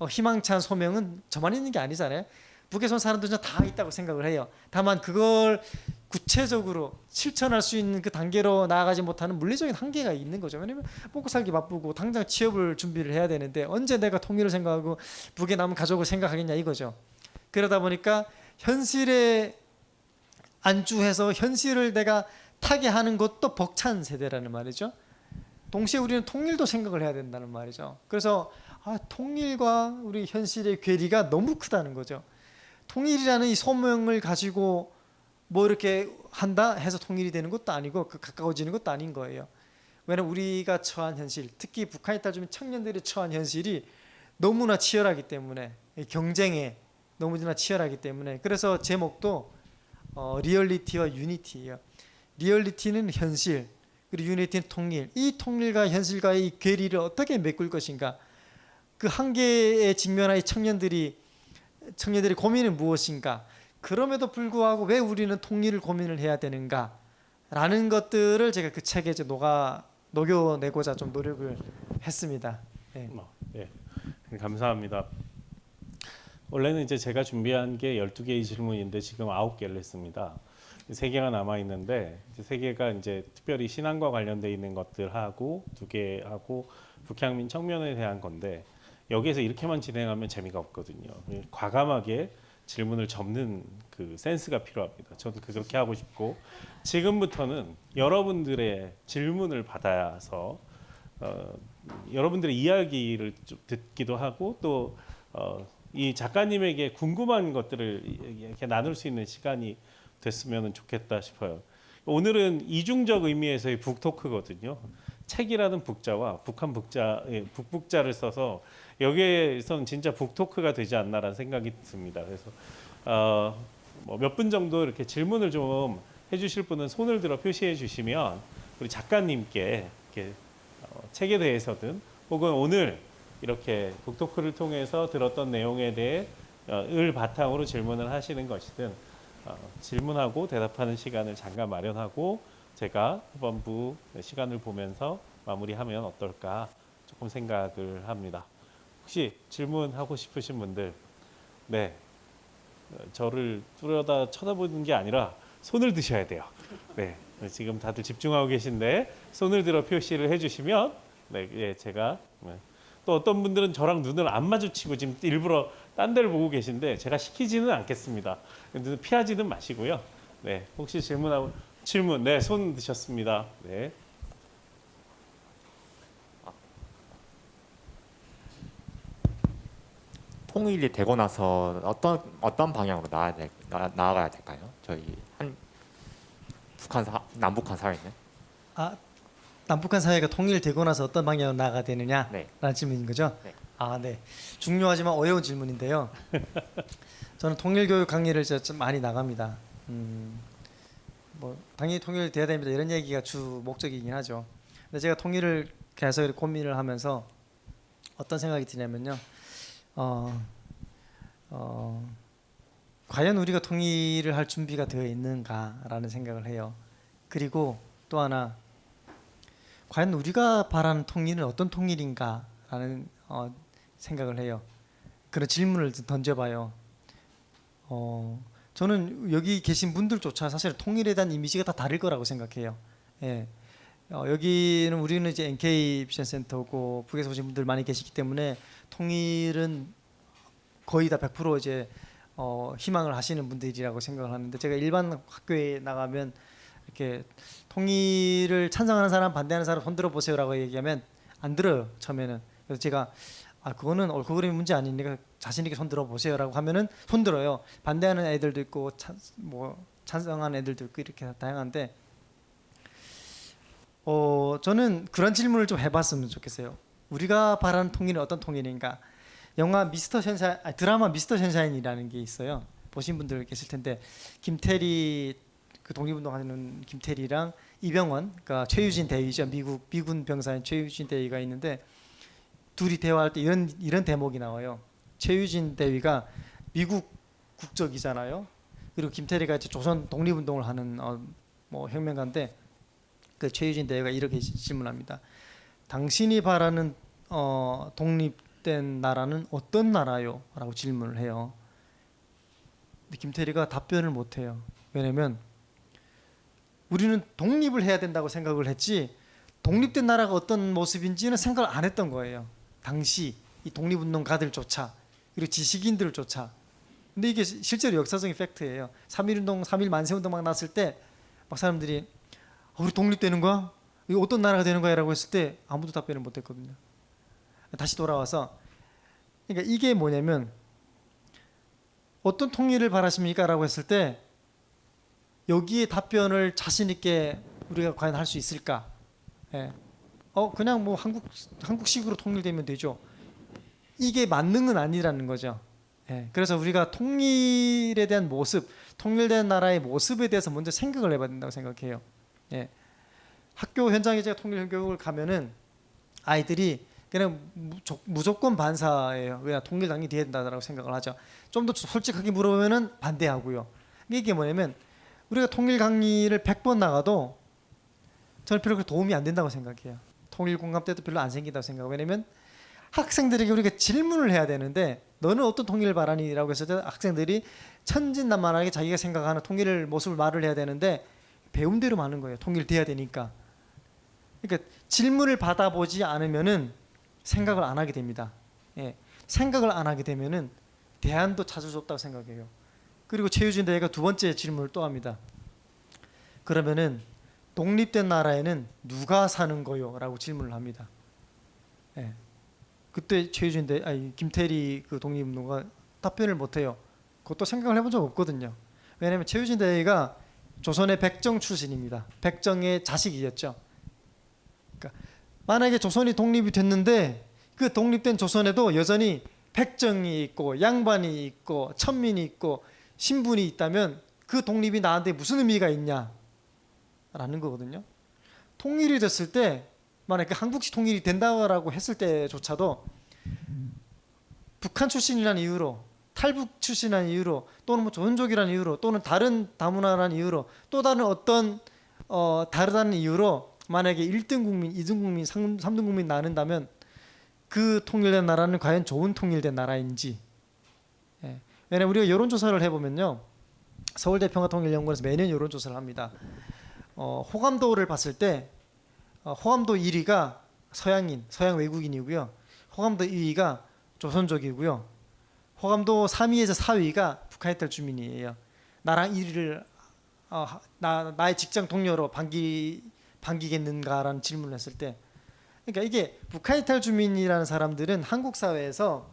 희망찬 소명은 저만 있는 게 아니잖아요. 북에서 온 사람들은 다 있다고 생각을 해요. 다만 그걸 구체적으로 실천할 수 있는 그 단계로 나아가지 못하는 물리적인 한계가 있는 거죠. 왜냐하면 먹고 살기 바쁘고 당장 취업을 준비를 해야 되는데 언제 내가 통일을 생각하고 북에 남은 가족을 생각하겠냐 이거죠. 그러다 보니까 현실에 안주해서 현실을 내가 타개하는 것도 벅찬 세대라는 말이죠. 동시에 우리는 통일도 생각을 해야 된다는 말이죠. 그래서 통일과 우리 현실의 괴리가 너무 크다는 거죠. 통일이라는 이 소명을 가지고 뭐 이렇게 한다 해서 통일이 되는 것도 아니고 가까워지는 것도 아닌 거예요. 왜냐하면 우리가 처한 현실, 특히 북한이 따지면 청년들이 처한 현실이 너무나 치열하기 때문에, 경쟁에 너무나 치열하기 때문에, 그래서 제목도 리얼리티와 유니티예요. 리얼리티는 현실, 그리고 유니티는 통일. 이 통일과 현실과의 이 괴리를 어떻게 메꿀 것인가, 그 한계에 직면한 이 청년들이 고민은 무엇인가, 그럼에도 불구하고 왜 우리는 통일을 고민을 해야 되는가 라는 것들을 제가 그 책에 이제 녹여내고자 좀 노력을 했습니다. 네. 네, 감사합니다. 원래는 이제 제가 준비한 게 12개의 질문인데 지금 9개를 했습니다. 3개가 남아 있는데 3개가 이제 특별히 신앙과 관련돼 있는 것들하고 2개하고 북향민 청년에 대한 건데, 여기에서 이렇게만 진행하면 재미가 없거든요. 과감하게 질문을 접는 그 센스가 필요합니다. 저도 그렇게 하고 싶고, 지금부터는 여러분들의 질문을 받아서 여러분들의 이야기를 좀 듣기도 하고, 또 이 작가님에게 궁금한 것들을 이렇게 나눌 수 있는 시간이 됐으면 좋겠다 싶어요. 오늘은 이중적 의미에서의 북토크거든요. 책이라는 북자와 북한 북자, 북북자를 써서 여기에서는 진짜 북토크가 되지 않나라는 생각이 듭니다. 그래서 뭐 몇 분 정도 이렇게 질문을 좀 해주실 분은 손을 들어 표시해 주시면 우리 작가님께 이렇게 책에 대해서든 혹은 오늘 이렇게 북토크를 통해서 들었던 내용에 대해 을 바탕으로 질문을 하시는 것이든 질문하고 대답하는 시간을 잠깐 마련하고 제가 후반부 시간을 보면서 마무리하면 어떨까 조금 생각을 합니다. 혹시 질문하고 싶으신 분들, 네, 저를 뚜렷이 쳐다보는 게 아니라 손을 드셔야 돼요. 네, 지금 다들 집중하고 계신데 손을 들어 표시를 해주시면 네, 예, 제가 또 어떤 분들은 저랑 눈을 안 마주치고 지금 일부러 딴 데를 보고 계신데 제가 시키지는 않겠습니다. 눈 피하지는 마시고요. 네, 혹시 질문, 네, 손 드셨습니다. 네. 통일이 되고 나서 어떤 방향으로 나아가야 될까요? 저희 남북한 사회는? 남북한 사회가 통일되고 나서 어떤 방향으로 나아가야 되느냐라는 네. 질문인 거죠? 네. 네. 중요하지만 어려운 질문인데요. 저는 통일교육 강의를 좀 많이 나갑니다. 뭐 당연히 통일돼야 됩니다. 이런 얘기가 주 목적이긴 하죠. 근데 제가 통일을 계속 고민을 하면서 어떤 생각이 드냐면요. 과연 우리가 통일을 할 준비가 되어 있는가라는 생각을 해요. 그리고 또 하나, 과연 우리가 바라는 통일은 어떤 통일인가라는 생각을 해요. 그런 질문을 던져봐요. 저는 여기 계신 분들조차 사실 통일에 대한 이미지가 다 다를 거라고 생각해요. 예. 여기는 우리는 이제 NK 비전 센터고 북에서 오신 분들 많이 계시기 때문에 통일은 거의 다 100% 이제 희망을 하시는 분들이라고 생각을 하는데, 제가 일반 학교에 나가면 이렇게 통일을 찬성하는 사람, 반대하는 사람 손들어 보세요라고 얘기하면 안 들어요, 처음에는. 그래서 제가 그거는 옳고 그름이 문제 아니니까 자신 있게 손들어 보세요라고 하면은 손들어요. 반대하는 애들도 있고 찬성하는 애들도 있고 이렇게 다양한데, 저는 그런 질문을 좀 해봤으면 좋겠어요. 우리가 바라는 통일은 어떤 통일인가? 드라마 미스터 션샤인이라는 게 있어요. 보신 분들 계실 텐데, 김태리, 그 독립운동하는 김태리랑 이병헌, 그러니까 최유진 대위죠. 미군 병사인 최유진 대위가 있는데, 둘이 대화할 때 이런 대목이 나와요. 최유진 대위가 미국 국적이잖아요. 그리고 김태리가 이제 조선 독립운동을 하는 혁명가인데, 그 최유진 대위가 이렇게 질문합니다. 당신이 바라는 독립된 나라는 어떤 나라요? 라고 질문을 해요. 근데 김태리가 답변을 못 해요. 왜냐면 우리는 독립을 해야 된다고 생각을 했지 독립된 나라가 어떤 모습인지는 생각을 안 했던 거예요. 당시 이 독립운동가들조차, 그리고 지식인들조차. 근데 이게 실제로 역사적인 팩트예요. 3.1운동, 3.1 만세운동 막 났을 때 막 사람들이 우리 독립되는 거야? 이거 어떤 나라가 되는 거야? 라고 했을 때 아무도 답변을 못 했거든요. 다시 돌아와서 그러니까 이게 뭐냐면 어떤 통일을 바라십니까라고 했을 때 여기에 답변을 자신 있게 우리가 과연 할 수 있을까? 예. 그냥 뭐 한국식으로 통일되면 되죠. 이게 만능은 아니라는 거죠. 예. 그래서 우리가 통일에 대한 모습, 통일된 나라의 모습에 대해서 먼저 생각을 해봐야 된다고 생각해요. 예. 학교 현장에 제가 통일 교육을 가면은 아이들이 그냥 무조건 반사예요. 그냥 통일 당연히 돼야 된다고 생각을 하죠. 좀 더 솔직하게 물어보면은 반대하고요. 이게 뭐냐면 우리가 통일 강의를 100번 나가도 저는 별로 도움이 안 된다고 생각해요. 통일 공감 때도 별로 안 생긴다고 생각해요. 왜냐면 학생들에게 우리가 질문을 해야 되는데 너는 어떤 통일을 바라니? 라고 했을 때 학생들이 천진난만하게 자기가 생각하는 통일을 모습을 말을 해야 되는데 배운 대로 많은 거예요. 통일돼야 되니까. 그러니까 질문을 받아보지 않으면은 생각을 안 하게 됩니다. 예. 생각을 안 하게 되면은 대안도 찾을 수 없다고 생각해요. 그리고 최유진 대회가 두 번째 질문을 또 합니다. 그러면은 독립된 나라에는 누가 사는 거요? 라고 질문을 합니다. 예. 그때 최유진 대 김태리 그 독립운동가 답변을 못해요. 그것도 생각을 해본 적 없거든요. 왜냐하면 최유진 대회가 조선의 백정 출신입니다. 백정의 자식이었죠. 그러니까 만약에 조선이 독립이 됐는데 그 독립된 조선에도 여전히 백정이 있고 양반이 있고 천민이 있고 신분이 있다면 그 독립이 나한테 무슨 의미가 있냐라는 거거든요. 통일이 됐을 때 만약에 한국식 통일이 된다고 했을 때조차도 북한 출신이라는 이유로 탈북 출신이라는 이유로 또는 뭐 조선족이라는 이유로 또는 다른 다문화라는 이유로 또 다른 어떤 다르다는 이유로 만약에 1등 국민, 2등 국민, 3등 국민 나눈다면 그 통일된 나라는 과연 좋은 통일된 나라인지. 예. 왜냐하면 우리가 여론조사를 해보면요. 서울대 평화통일연구원에서 매년 여론조사를 합니다. 호감도를 봤을 때 호감도 1위가 서양 외국인이고요. 호감도 2위가 조선족이고요. 호감도 3위에서 4위가 북한 해탈 주민이에요. 나랑 1위를 나의 직장 동료로 반기겠는가라는 질문을 했을 때, 그러니까 이게 북한 해탈 주민이라는 사람들은 한국 사회에서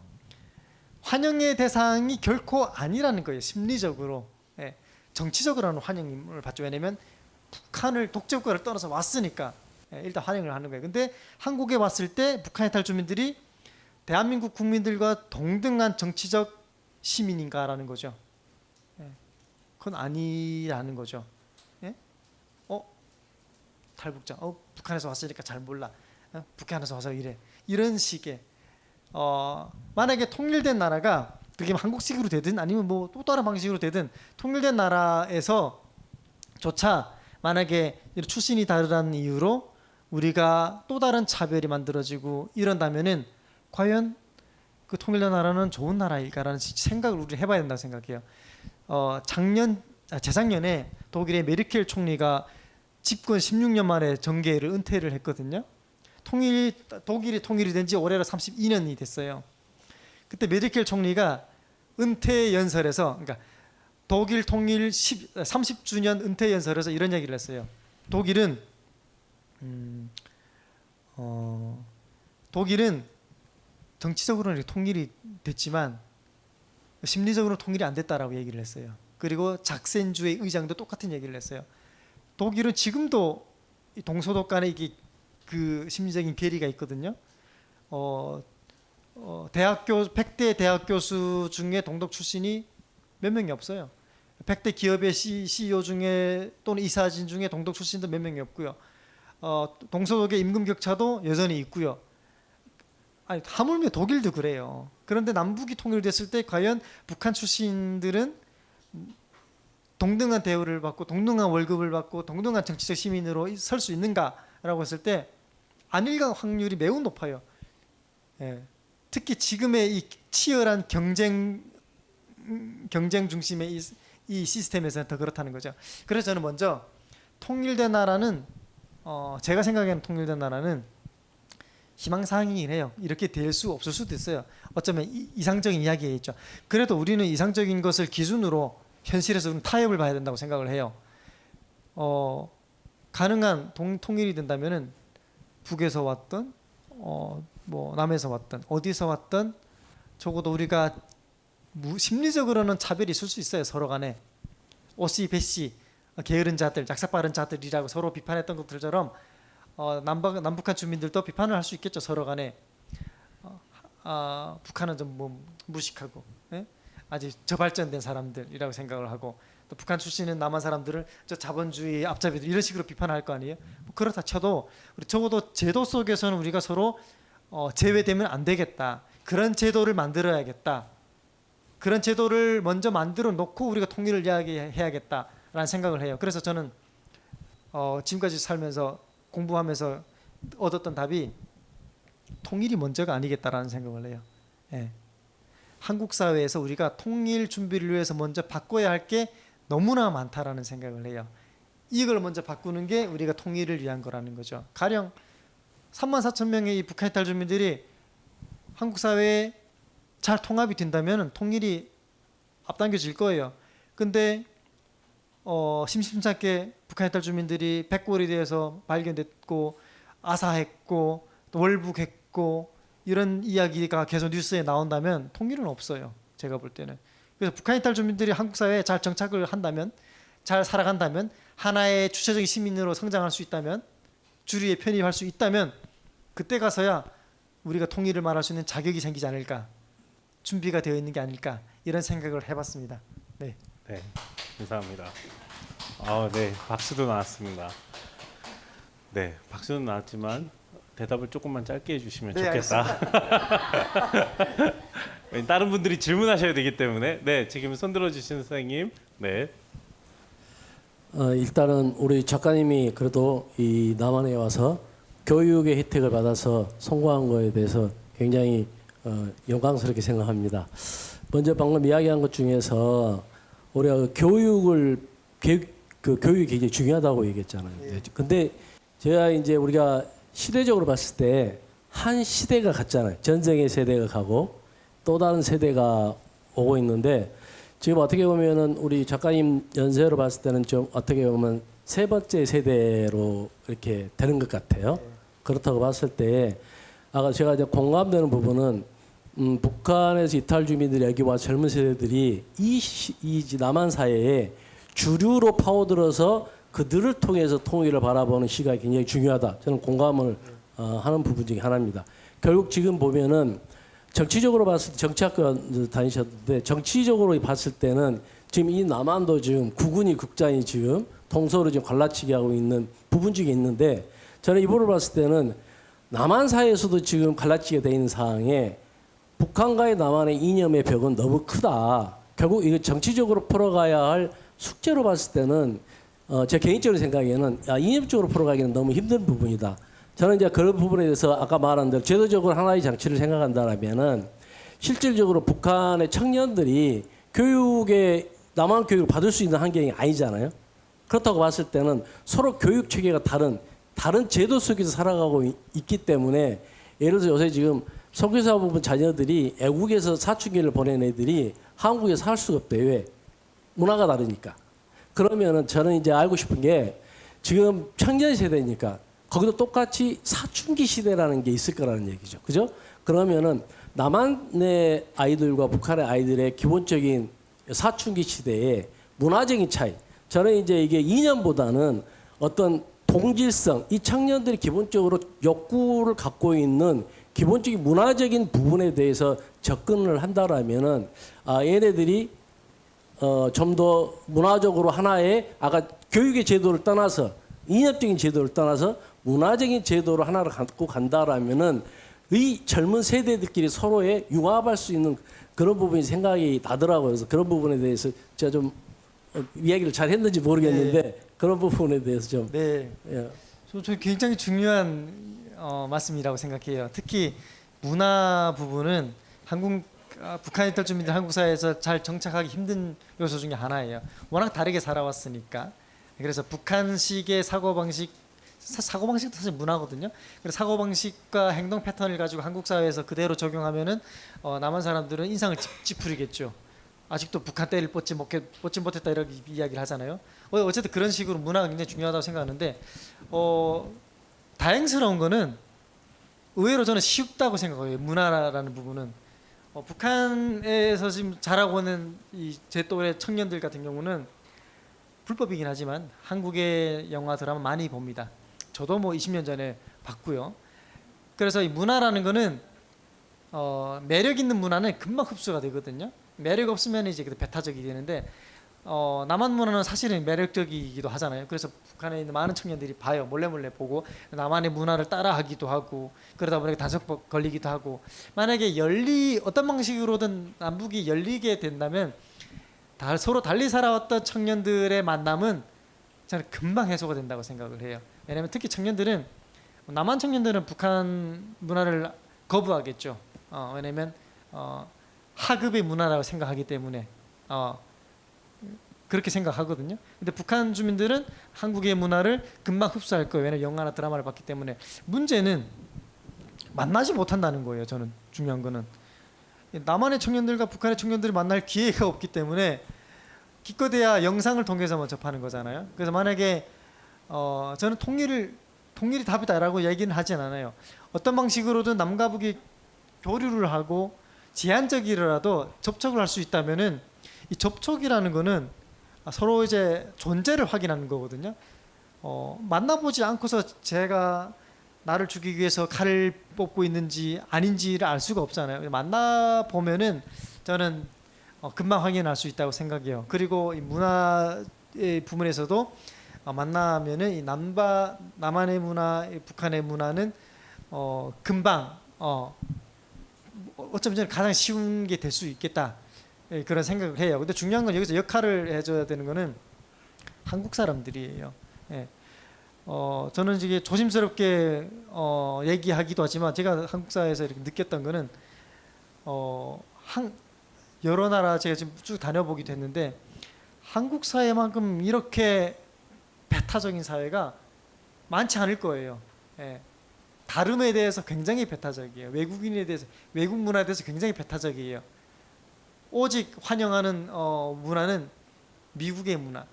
환영의 대상이 결코 아니라는 거예요. 심리적으로. 예. 정치적으로는 환영을 받죠. 왜냐하면 북한을 독재국가를 떠나서 왔으니까 일단 환영을 하는 거예요. 근데 한국에 왔을 때 북한 해탈 주민들이 대한민국 국민들과 동등한 정치적 시민인가라는 거죠. 예. 그건 아니라는 거죠. 예? 탈북자. 북한에서 왔으니까 잘 몰라. 북한에서 와서 이래. 이런 식의 만약에 통일된 나라가 그게 한국식으로 되든 아니면 뭐 또 다른 방식으로 되든 통일된 나라에서조차 만약에 출신이 다르다는 이유로 우리가 또 다른 차별이 만들어지고 이런다면은 과연 그 통일된 나라는 좋은 나라일까라는 생각을 우리 해봐야 된다고 생각해요. 재작년에 독일의 메르켈 총리가 집권 16년 만에 정계를 은퇴를 했거든요. 독일이 통일이 된 지 올해로 32년이 됐어요. 그때 메르켈 총리가 은퇴 연설에서, 그러니까 독일 통일 30주년 은퇴 연설에서 이런 얘기를 했어요. 독일은 정치적으로는 통일이 됐지만 심리적으로 통일이 안 됐다라고 얘기를 했어요. 그리고 작센주의 의장도 똑같은 얘기를 했어요. 독일은 지금도 동서독 간에 이게 그 심리적인 괴리가 있거든요. 대학교 100대 대학 교수 중에 동독 출신이 몇 명이 없어요. 100대 기업의 CEO 중에 또는 이사진 중에 동독 출신도 몇 명이 없고요. 동서독의 임금 격차도 여전히 있고요. 아니 하물며 독일도 그래요. 그런데 남북이 통일됐을 때 과연 북한 출신들은 동등한 대우를 받고 동등한 월급을 받고 동등한 정치적 시민으로 설 수 있는가라고 했을 때 아닐 확률이 매우 높아요. 예. 특히 지금의 이 치열한 경쟁 중심의 이 시스템에서는 더 그렇다는 거죠. 그래서 저는 먼저 통일된 나라는 제가 생각하는 통일된 나라는 희망사항이긴 해요. 이렇게 될 수 없을 수도 있어요. 어쩌면 이상적인 이야기겠죠. 그래도 우리는 이상적인 것을 기준으로 현실에서 우리는 타협을 봐야 된다고 생각을 해요. 가능한 통일이 된다면은 북에서 왔던 뭐 남에서 왔던 어디서 왔던 적어도 우리가 심리적으로는 차별이 있을 수 있어요. 서로 간에 오씨 배씨 게으른 자들, 약삭빠른 자들이라고 서로 비판했던 것들처럼 남북한 주민들도 비판을 할 수 있겠죠. 서로 간에 북한은 좀 뭐 무식하고 예? 아직 저발전된 사람들이라고 생각을 하고 또 북한 출신은 남한 사람들을 저 자본주의 앞잡이들 이런 식으로 비판할 거 아니에요. 뭐 그렇다 쳐도 우리 적어도 제도 속에서는 우리가 서로 제외되면 안 되겠다. 그런 제도를 만들어야겠다. 그런 제도를 먼저 만들어 놓고 우리가 통일을 이야기해야겠다라는 생각을 해요. 그래서 저는 지금까지 살면서 공부하면서 얻었던 답이 통일이 먼저가 아니겠다라는 생각을 해요. 예. 한국 사회에서 우리가 통일 준비를 위해서 먼저 바꿔야 할 게 너무나 많다라는 생각을 해요. 이걸 먼저 바꾸는 게 우리가 통일을 위한 거라는 거죠. 가령 3만 4천 명의 이 북한 이탈 주민들이 한국 사회에 잘 통합이 된다면 통일이 앞당겨질 거예요. 근데 심심찮게 북한 이탈 주민들이 백골이 되어서 발견됐고 아사했고 또 월북했고 이런 이야기가 계속 뉴스에 나온다면 통일은 없어요. 제가 볼 때는. 그래서 북한 이탈 주민들이 한국 사회에 잘 정착을 한다면, 잘 살아간다면, 하나의 주체적인 시민으로 성장할 수 있다면, 주류에 편입할 수 있다면 그때 가서야 우리가 통일을 말할 수 있는 자격이 생기지 않을까, 준비가 되어 있는 게 아닐까 이런 생각을 해봤습니다. 네. 네, 감사합니다. 네, 박수도 나왔습니다. 네, 박수는 나왔지만 대답을 조금만 짧게 해주시면 네, 좋겠다. 다른 분들이 질문하셔야 되기 때문에 네, 지금 손 들어주신 선생님, 네. 일단은 우리 작가님이 그래도 이 남한에 와서 교육의 혜택을 받아서 성공한 거에 대해서 굉장히 영광스럽게 생각합니다. 먼저 방금 이야기한 것 중에서 우리가 교육이 굉장히 중요하다고 얘기했잖아요. 근데 제가 이제 우리가 시대적으로 봤을 때 한 시대가 갔잖아요. 전쟁의 세대가 가고 또 다른 세대가 오고 있는데 지금 어떻게 보면은 우리 작가님 연세로 봤을 때는 좀 어떻게 보면 세 번째 세대로 이렇게 되는 것 같아요. 그렇다고 봤을 때 아까 제가 이제 공감되는 부분은 북한에서 이탈 주민들이 여기 와 젊은 세대들이 이 남한 사회에 주류로 파고들어서 그들을 통해서 통일을 바라보는 시각이 굉장히 중요하다. 저는 공감을 하는 부분 중에 하나입니다. 결국 지금 보면은 정치적으로 봤을 때 정치학과 다니셨는데 정치적으로 봤을 때는 지금 이 남한도 지금 국군이 국장이 지금 동서로 지금 갈라치기 하고 있는 부분 중에 있는데 저는 이 부분을 봤을 때는 남한 사회에서도 지금 갈라치게 돼 있는 상황에 북한과의 남한의 이념의 벽은 너무 크다. 결국 이거 정치적으로 풀어가야 할 숙제로 봤을 때는 제 개인적인 생각에는 이념적으로 풀어가기는 너무 힘든 부분이다. 저는 이제 그런 부분에 대해서 아까 말한 대로 제도적으로 하나의 장치를 생각한다면은 실질적으로 북한의 청년들이 남한 교육을 받을 수 있는 환경이 아니잖아요. 그렇다고 봤을 때는 서로 교육 체계가 다른 제도 속에서 살아가고 있기 때문에 예를 들어서 요새 지금 선교사 부분 자녀들이 애국에서 사춘기를 보낸 애들이 한국에서 살 수가 없대요. 왜? 문화가 다르니까. 그러면은 저는 이제 알고 싶은 게 지금 청년 세대니까 거기도 똑같이 사춘기 시대라는 게 있을 거라는 얘기죠. 그죠? 그러면은 남한의 아이들과 북한의 아이들의 기본적인 사춘기 시대의 문화적인 차이. 저는 이제 이게 이념보다는 어떤 동질성, 이 청년들이 기본적으로 욕구를 갖고 있는 기본적인 문화적인 부분에 대해서 접근을 한다라면은 얘네들이 좀 더 문화적으로 하나의 아까 교육의 제도를 떠나서 이념적인 제도를 떠나서 문화적인 제도를 하나를 갖고 간다라면은 이 젊은 세대들끼리 서로에 융합할 수 있는 그런 부분이 생각이 나더라고요. 그래서 그런 부분에 대해서 제가 좀 이야기를 잘 했는지 모르겠는데 네. 그런 부분에 대해서 좀 네. 예. 저 굉장히 중요한 말씀이라고 생각해요. 특히 문화 부분은 북한 이탈 주민들 한국 사회에서 잘 정착하기 힘든 요소 중에 하나예요. 워낙 다르게 살아왔으니까. 그래서 북한식의 사고방식도 사실 문화거든요. 그래서 사고방식과 행동 패턴을 가지고 한국 사회에서 그대로 적용하면은 남한 사람들은 인상을 찌푸리겠죠. 아직도 북한 때를 뽑지 못했다 이렇게 이야기를 하잖아요. 어쨌든 그런 식으로 문화가 굉장히 중요하다고 생각하는데 다행스러운 거는 의외로 저는 쉽다고 생각해요. 문화라는 부분은 북한에서 지금 자라고 있는 이 제 또래 청년들 같은 경우는 불법이긴 하지만 한국의 영화 드라마 많이 봅니다. 저도 뭐 20년 전에 봤고요. 그래서 이 문화라는 거는 매력 있는 문화는 금방 흡수가 되거든요. 매력 없으면 이제 배타적이 되는데 남한 문화는 사실은 매력적이기도 하잖아요. 그래서 북한에 있는 많은 청년들이 봐요. 몰래 보고 남한의 문화를 따라하기도 하고 그러다 보니까 단속 걸리기도 하고 만약에 어떤 방식으로든 남북이 열리게 된다면 서로 달리 살아왔던 청년들의 만남은 저는 금방 해소가 된다고 생각을 해요. 왜냐하면 특히 청년들은 남한 청년들은 북한 문화를 거부하겠죠. 왜냐하면 하급의 문화라고 생각하기 때문에 그렇게 생각하거든요. 근데 북한 주민들은 한국의 문화를 금방 흡수할 거예요. 왜냐하면 영화나 드라마를 봤기 때문에. 문제는 만나지 못한다는 거예요. 저는 중요한 거는 남한의 청년들과 북한의 청년들이 만날 기회가 없기 때문에 기껏해야 영상을 통해서만 접하는 거잖아요. 그래서 만약에 저는 통일이 답이다라고 얘기는 하진 않아요. 어떤 방식으로든 남과 북이 교류를 하고 제한적이라도 접촉을 할 수 있다면은 이 접촉이라는 거는 서로 이제 존재를 확인하는 거거든요. 만나보지 않고서 제가 나를 죽이기 위해서 칼을 뽑고 있는지 아닌지를 알 수가 없잖아요. 만나 보면은 저는 금방 확인할 수 있다고 생각해요. 그리고 이 문화의 부분에서도 만나면은 이 남한의 문화, 북한의 문화는 금방 어쩌면 저는 가장 쉬운 게 될 수 있겠다. 그런 생각을 해요. 근데 중요한 건 여기서 역할을 해줘야 되는 거는 한국 사람들이에요. 예. 저는 이게 조심스럽게 얘기하기도 하지만 제가 한국 사회에서 이렇게 느꼈던 거는 여러 나라 제가 지금 쭉 다녀보기도 했는데 한국 사회만큼 이렇게 배타적인 사회가 많지 않을 거예요. 예. 다름에 대해서 굉장히 배타적이에요. 외국인에 대해서, 외국 문화에 대해서 굉장히 배타적이에요. 오직 환영하는 문화는 미국의 문화,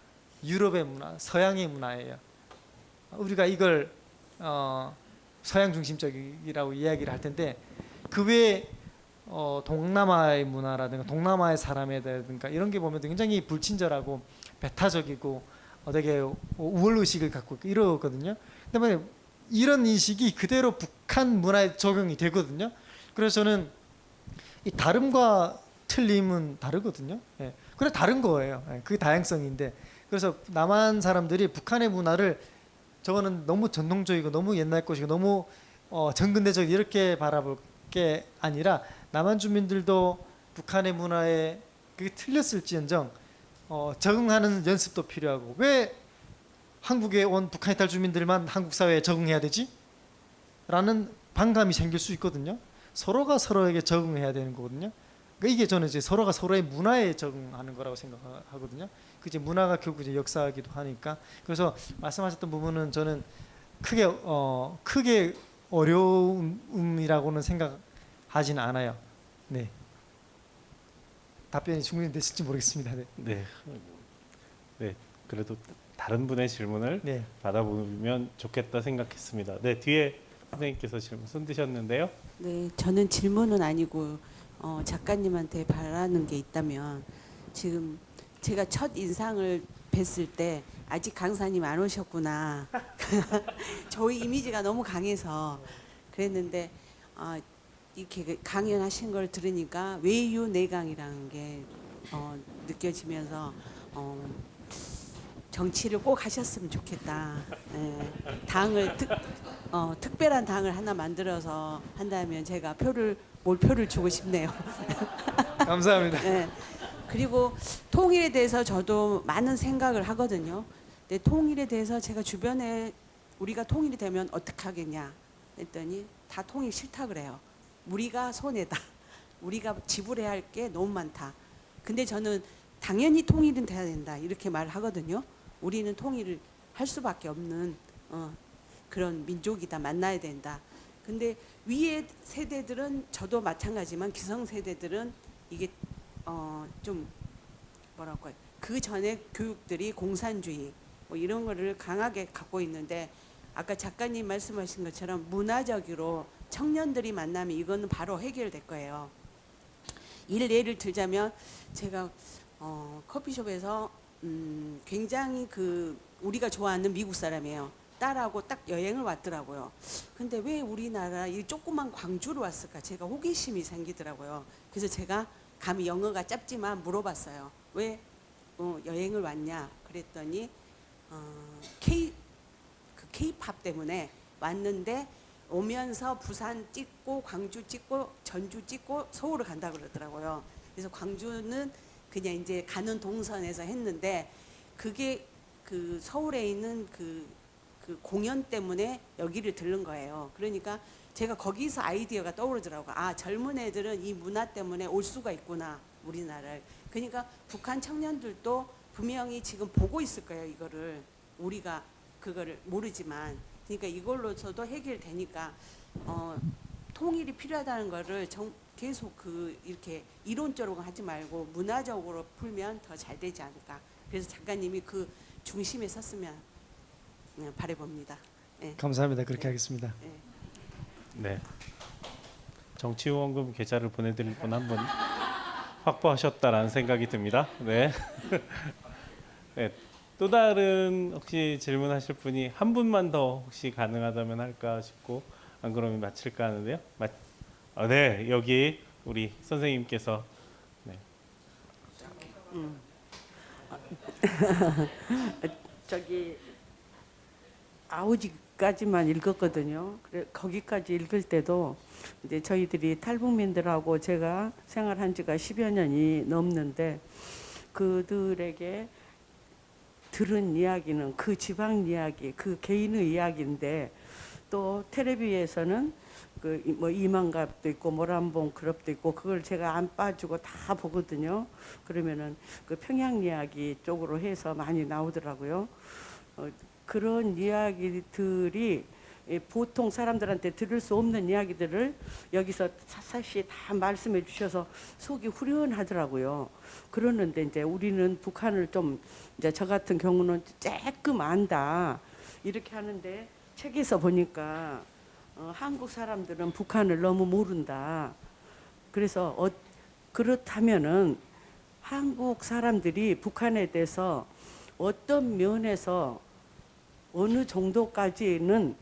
유럽의 문화, 서양의 문화예요. 우리가 이걸 서양 중심적이라고 이야기를 할 텐데 그 외에 동남아의 문화라든가 동남아의 사람이라든가 이런 게 보면 굉장히 불친절하고 배타적이고 되게 우월 의식을 갖고 있고 이러거든요. 그다음에 이런 인식이 그대로 북한 문화에 적용이 되거든요. 그래서 저는 이 다름과 틀림은 다르거든요. 예. 그래 다른 거예요. 예. 그게 다양성인데 그래서 남한 사람들이 북한의 문화를 저거는 너무 전통적이고 너무 옛날 것이고 너무 정근대적 이렇게 바라볼 게 아니라 남한 주민들도 북한의 문화에 그게 틀렸을지언정 적응하는 연습도 필요하고 왜 한국에 온 북한 이탈 주민들만 한국 사회에 적응해야 되지? 라는 반감이 생길 수 있거든요. 서로가 서로에게 적응해야 되는 거거든요. 그러니까 이게 저는 이제 서로가 서로의 문화에 적응하는 거라고 생각하거든요. 그 이제 문화가 결국 이제 역사이기도 하니까. 그래서 말씀하셨던 부분은 저는 크게 어려움이라고는 생각하지는 않아요. 네. 답변이 충분히 됐을지 모르겠습니다. 네. 네. 네. 그래도 다른 분의 질문을 네. 받아보면 좋겠다 생각했습니다. 네, 뒤에 선생님께서 질문 손 드셨는데요. 네, 저는 질문은 아니고 작가님한테 바라는 게 있다면 지금 제가 첫 인상을 뵀을 때 아직 강사님 안 오셨구나. 저희 이미지가 너무 강해서 그랬는데 이렇게 강연하신 걸 들으니까 외유 내강이라는 게 느껴지면서 정치를 꼭 하셨으면 좋겠다. 예, 당을 특별한 당을 하나 만들어서 한다면 제가 몰표를 주고 싶네요. 감사합니다. 예, 그리고 통일에 대해서 저도 많은 생각을 하거든요. 근데 통일에 대해서 제가 주변에 우리가 통일이 되면 어떻게 하겠냐 했더니 다 통일 싫다 그래요. 우리가 손해다. 우리가 지불해야 할 게 너무 많다. 근데 저는 당연히 통일은 돼야 된다 이렇게 말을 하거든요. 우리는 통일을 할 수밖에 없는 그런 민족이다. 만나야 된다. 근데 위의 세대들은 저도 마찬가지지만 기성세대들은 이게 좀 뭐라고 할까요? 그 전에 교육들이 공산주의 뭐 이런 거를 강하게 갖고 있는데 아까 작가님 말씀하신 것처럼 문화적으로 청년들이 만나면 이거는 바로 해결될 거예요. 예를 들자면 제가 커피숍에서 굉장히 우리가 좋아하는 미국 사람이에요. 딸하고 딱 여행을 왔더라고요. 근데 왜 우리나라 이 조그만 광주로 왔을까? 제가 호기심이 생기더라고요. 그래서 제가 감히 영어가 짧지만 물어봤어요. 왜 여행을 왔냐? 그랬더니 K-팝 때문에 왔는데 오면서 부산 찍고 광주 찍고 전주 찍고 서울을 간다 그러더라고요. 그래서 광주는 그냥 이제 가는 동선에서 했는데 그게 서울에 있는 그 공연 때문에 여기를 들른 거예요. 그러니까 제가 거기서 아이디어가 떠오르더라고요. 아, 젊은 애들은 이 문화 때문에 올 수가 있구나, 우리나라를. 그러니까 북한 청년들도 분명히 지금 보고 있을 거예요, 이거를. 우리가 그거를 모르지만. 그러니까 이걸로서도 해결되니까 통일이 필요하다는 거를 계속 이렇게 이론적으로 하지 말고 문화적으로 풀면 더 잘 되지 않을까. 그래서 작가님이 그 중심에 섰으면 바라봅니다. 네. 감사합니다. 그렇게 하겠습니다. 네. 네. 정치후원금 계좌를 보내드릴 분 한 분 확보하셨다라는 생각이 듭니다. 네. 네. 또 다른 혹시 질문하실 분이 한 분만 더 혹시 가능하다면 할까 싶고 안 그러면 마칠까 하는데요. 네, 여기 우리 선생님께서 네. 저기 아우지까지만 읽었거든요. 그래 거기까지 읽을 때도 이제 저희들이 탈북민들하고 제가 생활한 지가 10여 년이 넘는데 그들에게 들은 이야기는 그 지방 이야기, 그 개인의 이야기인데 또 텔레비에서는 뭐 이만갑도 있고 모란봉 그룹도 있고 그걸 제가 안 빠지고 다 보거든요. 그러면은 그 평양 이야기 쪽으로 해서 많이 나오더라고요. 그런 이야기들이 보통 사람들한테 들을 수 없는 이야기들을 여기서 사사시 다 말씀해 주셔서 속이 후련하더라고요. 그러는데 이제 우리는 북한을 좀 이제 저 같은 경우는 조금 안다 이렇게 하는데 책에서 보니까 한국 사람들은 북한을 너무 모른다. 그래서 그렇다면은 한국 사람들이 북한에 대해서 어떤 면에서 어느 정도까지는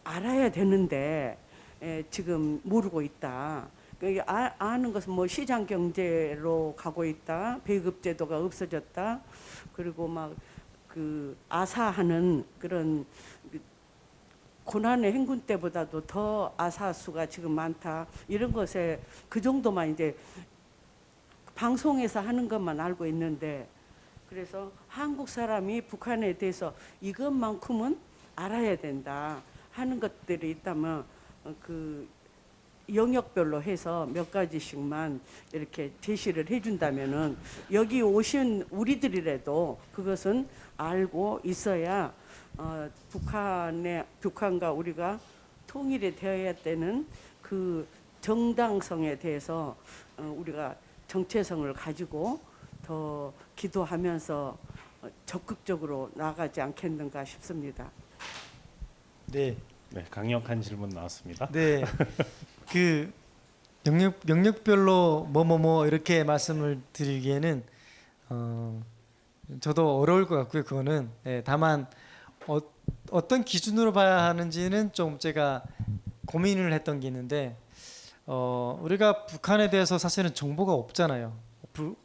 알아야 되는데 지금 모르고 있다. 아는 것은 뭐 시장 경제로 가고 있다. 배급 제도가 없어졌다. 그리고 막 아사하는 그런 고난의 행군 때보다도 더 아사수가 지금 많다. 이런 것에 그 정도만 이제 방송에서 하는 것만 알고 있는데 그래서 한국 사람이 북한에 대해서 이것만큼은 알아야 된다 하는 것들이 있다면 그 영역별로 해서 몇 가지씩만 이렇게 제시를 해준다면은 여기 오신 우리들이라도 그것은 알고 있어야 북한과 우리가 통일이 되어야 되는 그 정당성에 대해서 우리가 정체성을 가지고 더 기도하면서 적극적으로 나아가지 않겠는가 싶습니다. 네. 네, 강력한 질문 나왔습니다. 네. 그 영역별로 뭐뭐뭐 이렇게 말씀을 드리기에는 저도 어려울 것 같고요. 그거는 다만 어떤 기준으로 봐야 하는지는 좀 제가 고민을 했던 게 있는데 우리가 북한에 대해서 사실은 정보가 없잖아요.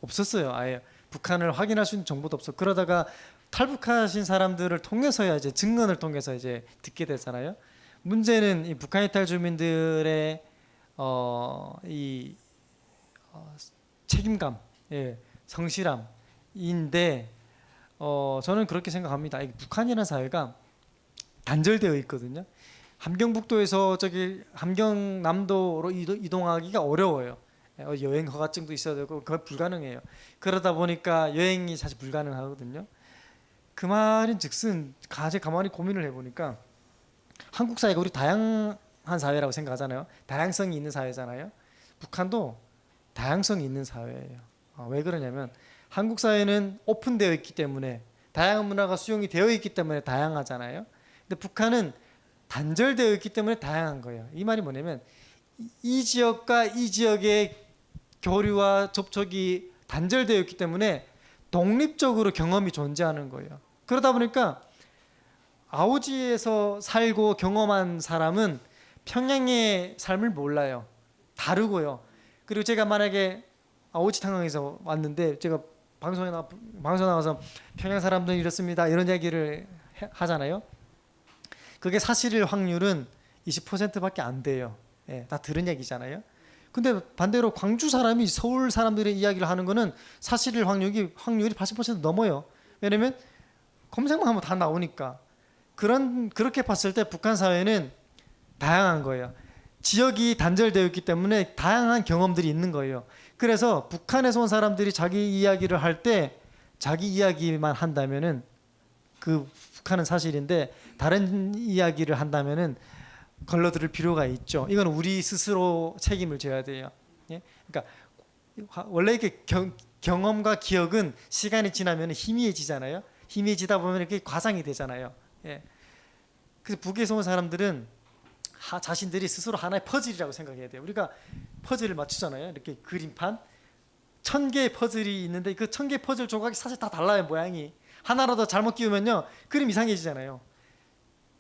없었어요. 아예 북한을 확인할 수 있는 정보도 없어. 그러다가 탈북하신 사람들을 통해서야 이제 증언을 통해서 이제 듣게 되잖아요. 문제는 이 북한 이탈 주민들의 책임감, 성실함인데 저는 그렇게 생각합니다. 북한이라는 사회가 단절되어 있거든요. 함경북도에서 저기 함경남도로 이동하기가 어려워요. 여행 허가증도 있어야 되고 거의 불가능해요. 그러다 보니까 여행이 사실 불가능하거든요. 그 말인즉슨 가만히 고민을 해보니까 한국 사회가 우리 다양한 사회라고 생각하잖아요. 다양성이 있는 사회잖아요. 북한도 다양성이 있는 사회예요. 왜 그러냐면 한국 사회는 오픈되어 있기 때문에 다양한 문화가 수용이 되어 있기 때문에 다양하잖아요. 근데 북한은 단절되어 있기 때문에 다양한 거예요. 이 말이 뭐냐면 이 지역과 이 지역의 교류와 접촉이 단절되어 있기 때문에 독립적으로 경험이 존재하는 거예요. 그러다 보니까 아오지에서 살고 경험한 사람은 평양의 삶을 몰라요. 다르고요. 그리고 제가 만약에 아오지 탄광에서 왔는데 제가 방송 나와서 평양 사람들은 이렇습니다 이런 얘기를 하잖아요. 그게 사실일 확률은 20%밖에 안 돼요. 예, 다 들은 얘기잖아요. 근데 반대로 광주 사람이 서울 사람들의 이야기를 하는 거는 사실일 확률이 80% 넘어요. 왜냐면 검색만 하면 다 나오니까. 그렇게 봤을 때 북한 사회는 다양한 거예요. 지역이 단절되어 있기 때문에 다양한 경험들이 있는 거예요. 그래서 북한에서 온 사람들이 자기 이야기를 할 때 자기 이야기만 한다면은 그 북한은 사실인데 다른 이야기를 한다면은 걸러들을 필요가 있죠. 이건 우리 스스로 책임을 져야 돼요. 예? 그러니까 원래 이렇게 경험과 기억은 시간이 지나면 희미해지잖아요. 희미해지다 보면 이렇게 과상이 되잖아요. 예. 그래서 북에서 온 사람들은 자신들이 스스로 하나의 퍼즐이라고 생각해야 돼요. 우리가 퍼즐을 맞추잖아요. 이렇게 그림판 1000개의 퍼즐이 있는데 그 1000개의 퍼즐 조각이 사실 다 달라요. 모양이 하나라도 잘못 끼우면요 그림 이상해지잖아요.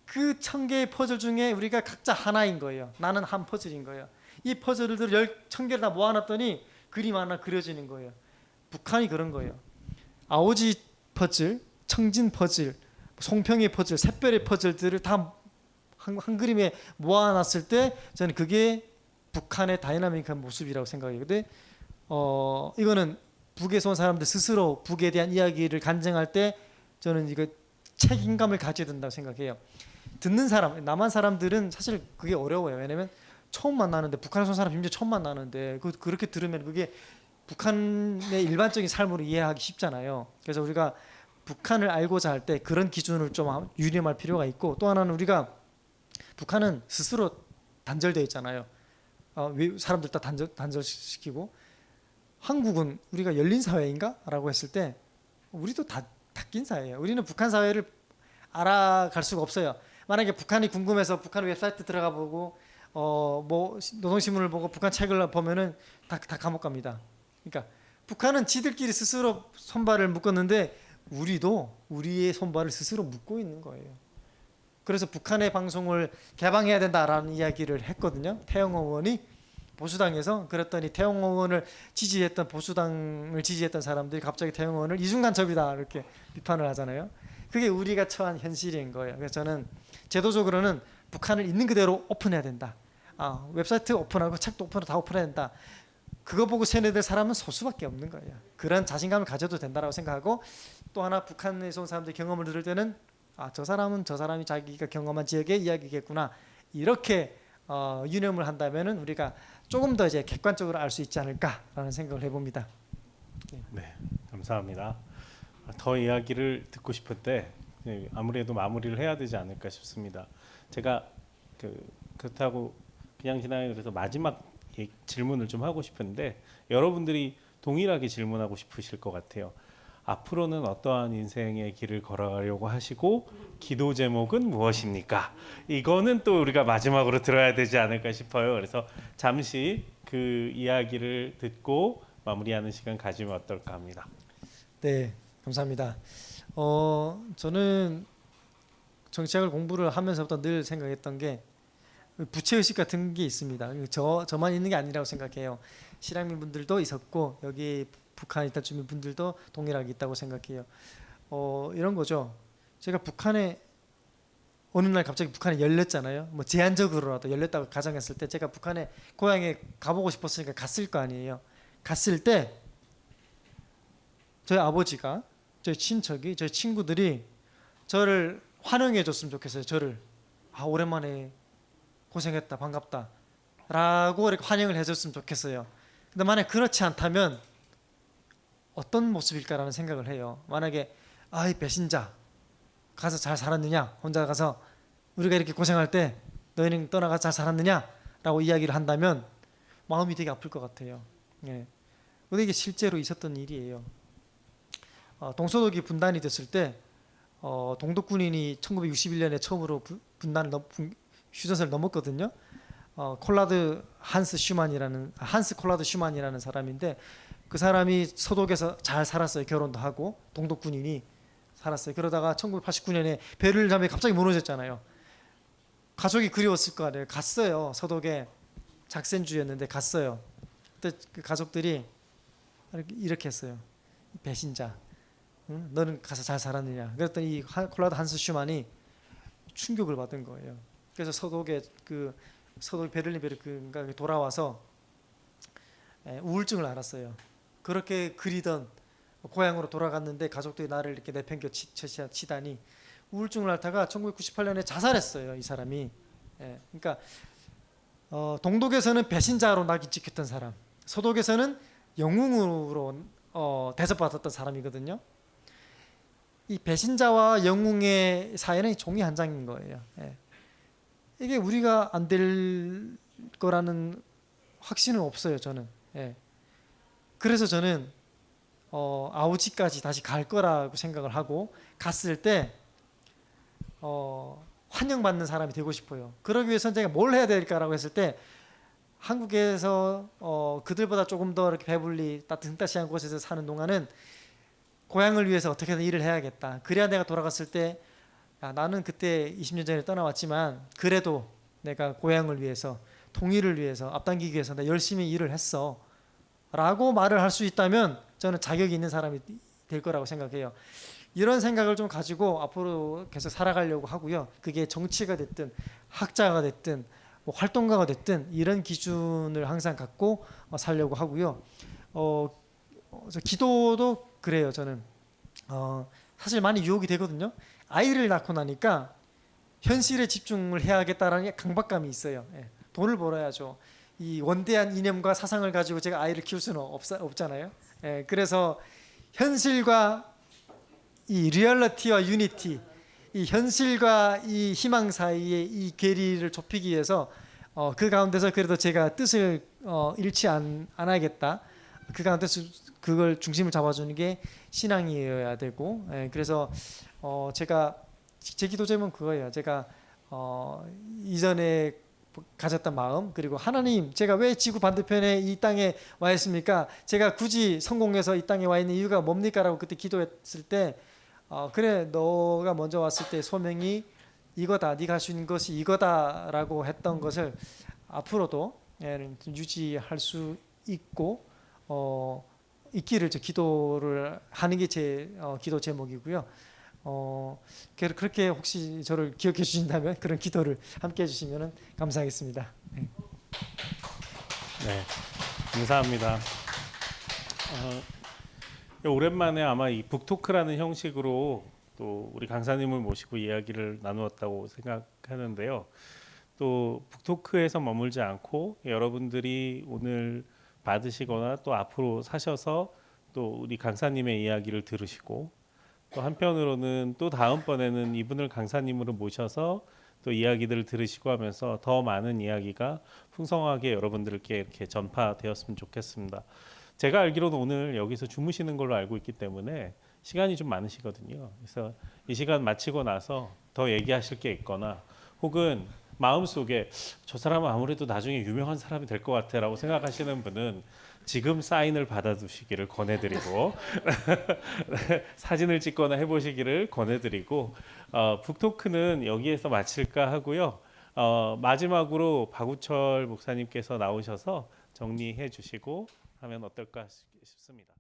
그 1000개의 퍼즐 중에 우리가 각자 하나인 거예요. 나는 한 퍼즐인 거예요. 이 퍼즐들 1000개를 다 모아놨더니 그림 하나 그려지는 거예요. 북한이 그런 거예요. 아오지 퍼즐, 청진 퍼즐, 송평의 퍼즐, 샛별의 퍼즐들을 다 한 그림에 모아놨을 때 저는 그게 북한의 다이나믹한 모습이라고 생각해요. 근데 이거는 북에서 온 사람들 스스로 북에 대한 이야기를 간증할 때 저는 이거 책임감을 가져야 된다고 생각해요. 듣는 사람, 남한 사람들은 사실 그게 어려워요. 왜냐면 처음 만나는데 북한에서 온 사람 심지어 처음 만나는데 그렇게 들으면 그게 북한의 일반적인 삶으로 이해하기 쉽잖아요. 그래서 우리가 북한을 알고자 할 때 그런 기준을 좀 유념할 필요가 있고 또 하나는 우리가 북한은 스스로 단절되어 있잖아요. 사람들 다 단절시키고 한국은 우리가 열린 사회인가? 라고 했을 때 우리도 닫힌 사회예요. 우리는 북한 사회를 알아갈 수가 없어요. 만약에 북한이 궁금해서 북한 웹사이트 들어가 보고 뭐 노동신문을 보고 북한 책을 보면은 다 감옥 갑니다. 그러니까 북한은 지들끼리 스스로 손발을 묶었는데 우리도 우리의 손발을 스스로 묶고 있는 거예요. 그래서 북한의 방송을 개방해야 된다라는 이야기를 했거든요. 태영호 의원이 보수당에서 그랬더니 태영호 의원을 지지했던 보수당을 지지했던 사람들이 갑자기 태영호 의원을 이중간첩이다 이렇게 비판을 하잖아요. 그게 우리가 처한 현실인 거예요. 그래서 저는 제도적으로는 북한을 있는 그대로 오픈해야 된다. 웹사이트 오픈하고 책도 오픈하고 다 오픈해야 된다. 그거 보고 세뇌될 사람은 소수밖에 없는 거예요. 그런 자신감을 가져도 된다라고 생각하고 또 하나 북한에서 온 사람들의 경험을 들을 때는 저 사람이 자기가 경험한 지역의 이야기겠구나 이렇게 유념을 한다면은 우리가 조금 더 이제 객관적으로 알 수 있지 않을까라는 생각을 해봅니다. 네, 감사합니다. 더 이야기를 듣고 싶은데 아무래도 마무리를 해야 되지 않을까 싶습니다. 제가 그렇다고 그냥 지나가게 그래서 마지막 질문을 좀 하고 싶은데 여러분들이 동일하게 질문하고 싶으실 것 같아요. 앞으로는 어떠한 인생의 길을 걸어가려고 하시고 기도 제목은 무엇입니까? 이거는 또 우리가 마지막으로 들어야 되지 않을까 싶어요. 그래서 잠시 그 이야기를 듣고 마무리하는 시간 가지면 어떨까 합니다. 네, 감사합니다. 저는 정치학을 공부를 하면서부터 늘 생각했던 게 부채의식 같은 게 있습니다. 저만 있는 게 아니라고 생각해요. 실향민 분들도 있었고 여기 북한 이탈 주민 분들도 동일하게 있다고 생각해요. 이런 거죠. 제가 북한에 어느 날 갑자기 북한에 열렸잖아요. 뭐 제한적으로라도 열렸다고 가정했을 때 제가 북한에 고향에 가보고 싶었으니까 갔을 거 아니에요. 갔을 때 저희 아버지가 저희 친척이 저희 친구들이 저를 환영해 줬으면 좋겠어요. 저를 오랜만에 고생했다 반갑다 라고 이렇게 환영을 해줬으면 좋겠어요. 근데 만약 그렇지 않다면 어떤 모습일까라는 생각을 해요. 만약에 이 배신자 가서 잘 살았느냐 혼자 가서 우리가 이렇게 고생할 때 너희는 떠나가 잘 살았느냐 라고 이야기를 한다면 마음이 되게 아플 것 같아요. 예. 근데 이게 실제로 있었던 일이에요. 동서독이 분단이 됐을 때 동독군인이 1961년에 처음으로 휴전선을 넘었거든요. 콜라드 한스 콜라드 슈만이라는 사람인데 그 사람이 서독에서 잘 살았어요. 결혼도 하고 동독 군인이 살았어요. 그러다가 1989년에 베를린 잠에 갑자기 무너졌잖아요. 가족이 그리웠을 거 아니에요. 갔어요. 서독에 작센주였는데 갔어요. 그때 그 가족들이 이렇게 했어요. 배신자, 응? 너는 가서 잘 살았느냐? 그랬더니 이 콜라드 한스 슈만이 충격을 받은 거예요. 그래서 서독 베를린 베르크인가 돌아와서 우울증을 앓았어요. 그렇게 그리던 고향으로 돌아갔는데 가족들이 나를 이렇게 내팽겨 치다니 우울증을 앓다가 1998년에 자살했어요. 이 사람이. 그러니까 동독에서는 배신자로 낙인 찍혔던 사람, 서독에서는 영웅으로 대접받았던 사람이거든요. 이 배신자와 영웅의 사이는 종이 한 장인 거예요. 이게 우리가 안 될 거라는 확신은 없어요. 저는. 그래서 저는 아우지까지 다시 갈 거라고 생각을 하고 갔을 때 환영받는 사람이 되고 싶어요. 그러기 위해서 제가 뭘 해야 될까라고 했을 때 한국에서 그들보다 조금 더 이렇게 배불리 등따시한 곳에서 사는 동안은 고향을 위해서 어떻게든 일을 해야겠다. 그래야 내가 돌아갔을 때 나는 그때 20년 전에 떠나왔지만 그래도 내가 고향을 위해서 통일을 위해서 앞당기기 위해서 내가 열심히 일을 했어 라고 말을 할 수 있다면 저는 자격이 있는 사람이 될 거라고 생각해요. 이런 생각을 좀 가지고 앞으로 계속 살아가려고 하고요. 그게 정치가 됐든 학자가 됐든 뭐 활동가가 됐든 이런 기준을 항상 갖고 살려고 하고요. 저 기도도 그래요. 저는 사실 많이 유혹이 되거든요. 아이를 낳고 나니까 현실에 집중을 해야겠다라는 강박감이 있어요. 돈을 벌어야죠. 이 원대한 이념과 사상을 가지고 제가 아이를 키울 수는 없잖아요. 그래서 현실과 이 리얼리티와 유니티, 이 현실과 이 희망 사이의 이 괴리를 좁히기 위해서 그 가운데서 그래도 제가 뜻을 잃지 않아야겠다. 그 가운데서 그걸 중심을 잡아주는 게 신앙이어야 되고, 그래서 제가 제 기도 제목은 그거예요. 제가 이전에 가졌던 마음, 그리고 하나님, 제가 왜 지구 반대편에 이 땅에 와 있습니까? 제가 굳이 성공해서 이 땅에 와 있는 이유가 뭡니까라고 그때 기도했을 때, 그래, 너가 먼저 왔을 때 소명이 이거다, 네가 할 수 있는 것이 이거다라고 했던 것을 앞으로도 유지할 수 있고 있기를 저 기도를 하는 게 제 기도 제목이고요. 그렇게 혹시 저를 기억해 주신다면 그런 기도를 함께 해주시면 감사하겠습니다. 네, 감사합니다. 오랜만에 아마 이 북토크라는 형식으로 또 우리 강사님을 모시고 이야기를 나누었다고 생각하는데요. 또 북토크에서 머물지 않고 여러분들이 오늘 받으시거나 또 앞으로 사셔서 또 우리 강사님의 이야기를 들으시고 또 한편으로는 또 다음번에는 이분을 강사님으로 모셔서 또 이야기들을 들으시고 하면서 더 많은 이야기가 풍성하게 여러분들께 이렇게 전파되었으면 좋겠습니다. 제가 알기로는 오늘 여기서 주무시는 걸로 알고 있기 때문에 시간이 좀 많으시거든요. 그래서 이 시간 마치고 나서 더 얘기하실 게 있거나 혹은 마음속에 저 사람은 아무래도 나중에 유명한 사람이 될 것 같아라고 생각하시는 분은 지금 사인을 받아두시기를 권해드리고 사진을 찍거나 해보시기를 권해드리고 북토크는 여기에서 마칠까 하고요. 마지막으로 박우철 목사님께서 나오셔서 정리해 주시고 하면 어떨까 싶습니다.